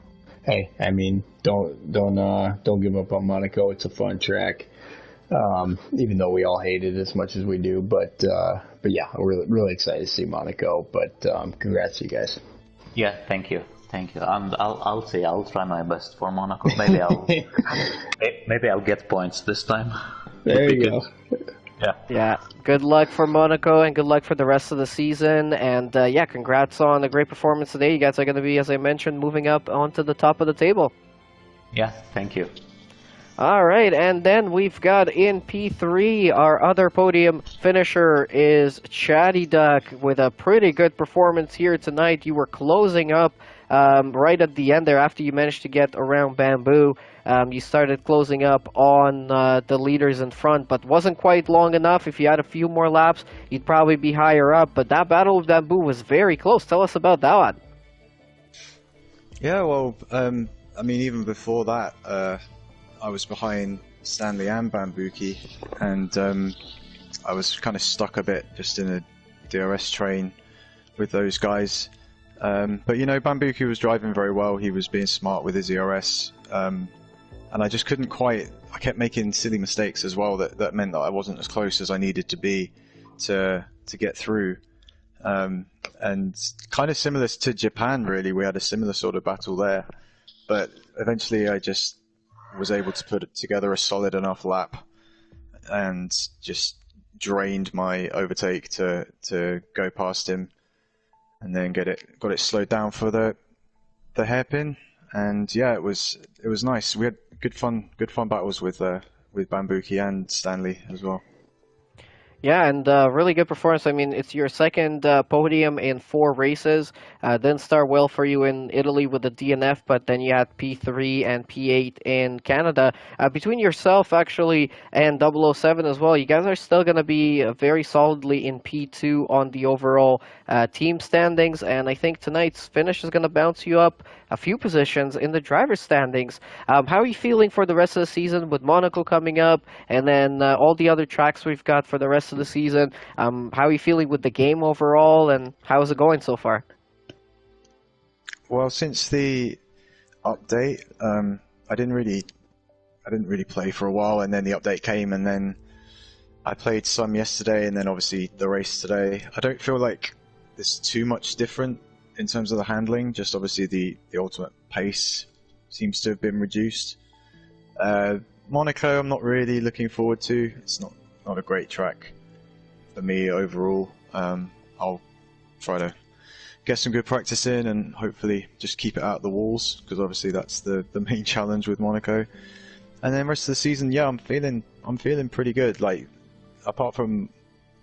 Hey, I mean, don't give up on Monaco. It's a fun track. Even though we all hate it as much as we do, but yeah, we're really excited to see Monaco. But congrats to you guys. Yeah, thank you, and I'll say I'll try my best for Monaco. Maybe I'll get points this time. There you go. Yeah. Good luck for Monaco and good luck for the rest of the season. And yeah, congrats on a great performance today. You guys are going to be, as I mentioned, moving up onto the top of the table. Yeah, thank you. All right, and then we've got in P3, our other podium finisher is Chatty Duck with a pretty good performance here tonight. You were closing up right at the end there after you managed to get around Bamboo. You started closing up on the leaders in front, but wasn't quite long enough. If you had a few more laps, you'd probably be higher up, but that battle with Bamboo was very close. Tell us about that one. Yeah, well, I mean, even before that, I was behind Stanley and Bambuki, and I was kind of stuck a bit just in a DRS train with those guys. But you know, Bambuki was driving very well. He was being smart with his ERS, and I just couldn't quite. I kept making silly mistakes as well. That meant that I wasn't as close as I needed to be to get through. And kind of similar to Japan, really. We had a similar sort of battle there, but eventually I just was able to put together a solid enough lap and just drained my overtake to go past him, and then got it slowed down for the hairpin. And yeah, it was nice. We had good fun battles with Bambuki and Stanley as well. Yeah, and really good performance. I mean, it's your second podium in 4 races. Didn't start well for you in Italy with the DNF, but then you had P3 and P8 in Canada. Between yourself, actually, and 007 as well, you guys are still going to be very solidly in P2 on the overall team standings. And I think tonight's finish is going to bounce you up a few positions in the driver's standings. How are you feeling for the rest of the season with Monaco coming up, and then all the other tracks we've got for the rest of the season? How are you feeling with the game overall, and how is it going so far? Well, since the update, I didn't really play for a while, and then the update came, and then I played some yesterday, and then obviously the race today. I don't feel like there's too much different in terms of the handling. Just obviously the ultimate pace seems to have been reduced. Monaco, I'm not really looking forward to. It's not a great track for me overall. I'll try to get some good practice in and hopefully just keep it out of the walls, because obviously that's the main challenge with Monaco. And then rest of the season, yeah, I'm feeling pretty good. Like, apart from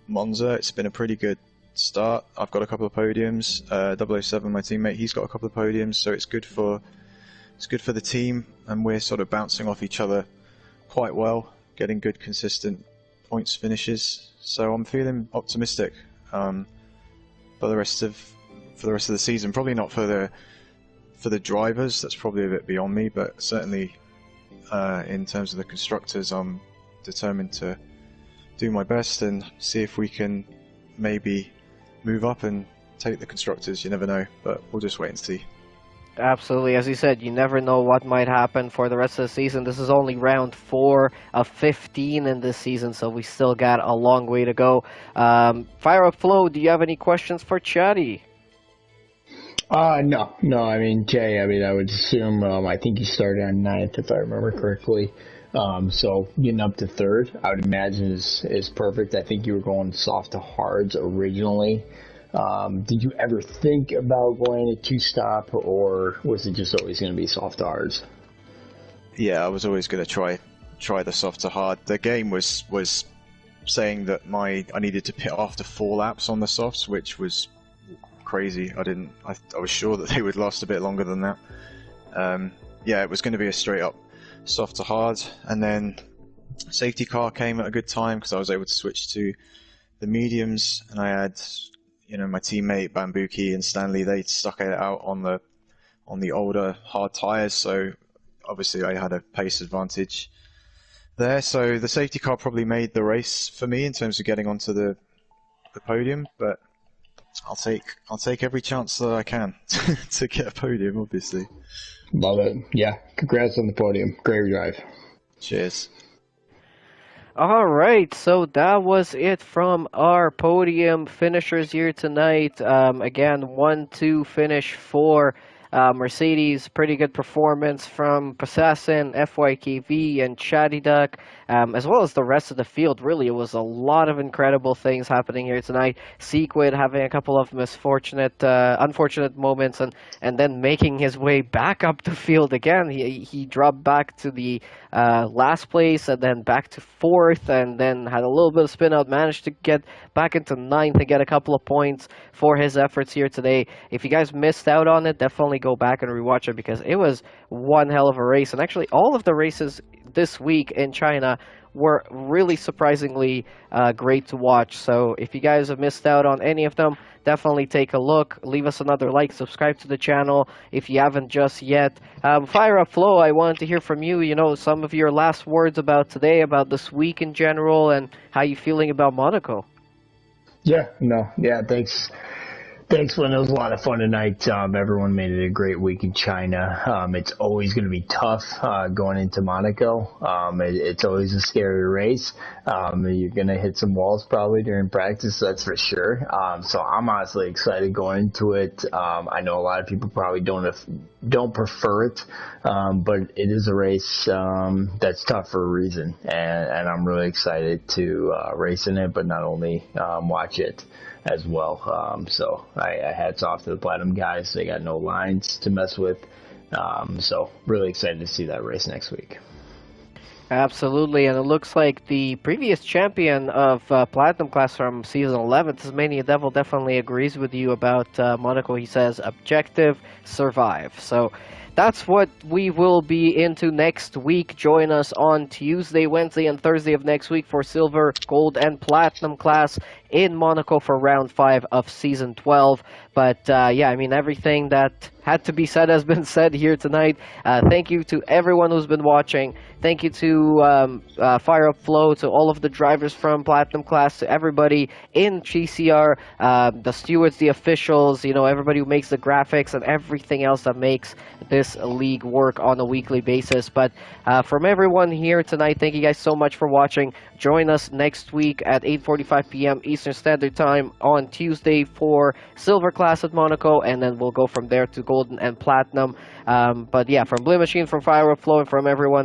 Monza, it's been a pretty good start. I've got a couple of podiums. 007, my teammate, he's got a couple of podiums, so it's good for the team, and we're sort of bouncing off each other quite well, getting good consistent points finishes. So I'm feeling optimistic for the rest of the season. Probably not for the drivers. That's probably a bit beyond me, but certainly in terms of the constructors, I'm determined to do my best and see if we can maybe move up and take the constructors. You never know, but we'll just wait and see. Absolutely. As you said, you never know what might happen for the rest of the season. This is only round 4 of 15 in this season, so we still got a long way to go. Fire Up Flow, do you have any questions for Chatty? No. I mean, Jay, I would assume, I think you started on 9th, if I remember correctly. So getting up to 3rd, I would imagine is perfect. I think you were going soft to hards originally. Did you ever think about going to 2-stop, or was it just always going to be soft to hards? Yeah, I was always going to try the soft to hard. The game was saying that I needed to pit after 4 laps on the softs, which was crazy. I was sure that they would last a bit longer than that. Yeah, it was going to be a straight up soft to hard, and then safety car came at a good time because I was able to switch to the mediums, and I had my teammate Bambuki and Stanley, they stuck it out on the older hard tires, so obviously I had a pace advantage there. So the safety car probably made the race for me in terms of getting onto the podium, but I'll take every chance that I can to get a podium, obviously. Love it. Yeah, congrats on the podium. Great drive. Cheers. All right, so that was it from our podium finishers here tonight. Again, 1-2 finish for Mercedes. Pretty good performance from Possassin, FYKV, and Chatty Duck, as well as the rest of the field. Really, it was a lot of incredible things happening here tonight. Sequid having a couple of unfortunate moments, and then making his way back up the field again. He dropped back to the last place, and then back to 4th, and then had a little bit of spin out, managed to get back into 9th and get a couple of points for his efforts here today. If you guys missed out on it, definitely go back and rewatch it, because it was one hell of a race. And actually, all of the races this week in China were really surprisingly great to watch. So if you guys have missed out on any of them, definitely take a look. Leave us another like, subscribe to the channel if you haven't just yet. Fire Up Flow, I wanted to hear from you, some of your last words about today, about this week in general, and how you feeling about Monaco. Yeah, thanks. Thanks, Lynn. It was a lot of fun tonight. Everyone made it a great week in China. It's always going to be tough going into Monaco. It's always a scary race. You're going to hit some walls probably during practice, that's for sure. So I'm honestly excited going into it. I know a lot of people probably don't prefer it, but it is a race that's tough for a reason, and I'm really excited to race in it, but not only watch it as well. So I hats off to the Platinum guys. They got no lines to mess with. So really excited to see that race next week. Absolutely, and it looks like the previous champion of Platinum class from season 11, Tasmania Devil, definitely agrees with you about Monaco. He says objective, survive. So that's what we will be into next week. Join us on Tuesday, Wednesday, and Thursday of next week for Silver, Gold, and Platinum class in Monaco for round 5 of season 12. But yeah, I mean, everything that had to be said has been said here tonight. Thank you to everyone who's been watching. Thank you to Fire Up Flow, to all of the drivers from Platinum class, to everybody in TCR, the stewards, the officials, you know, everybody who makes the graphics and everything else that makes this league work on a weekly basis. But from everyone here tonight, thank you guys so much for watching. Join us next week at 8:45 p.m. Eastern Standard Time on Tuesday for Silver class at Monaco, and then we'll go from there to Golden and Platinum. But yeah, from Blue Machine, from Fire Up Flow, and from everyone,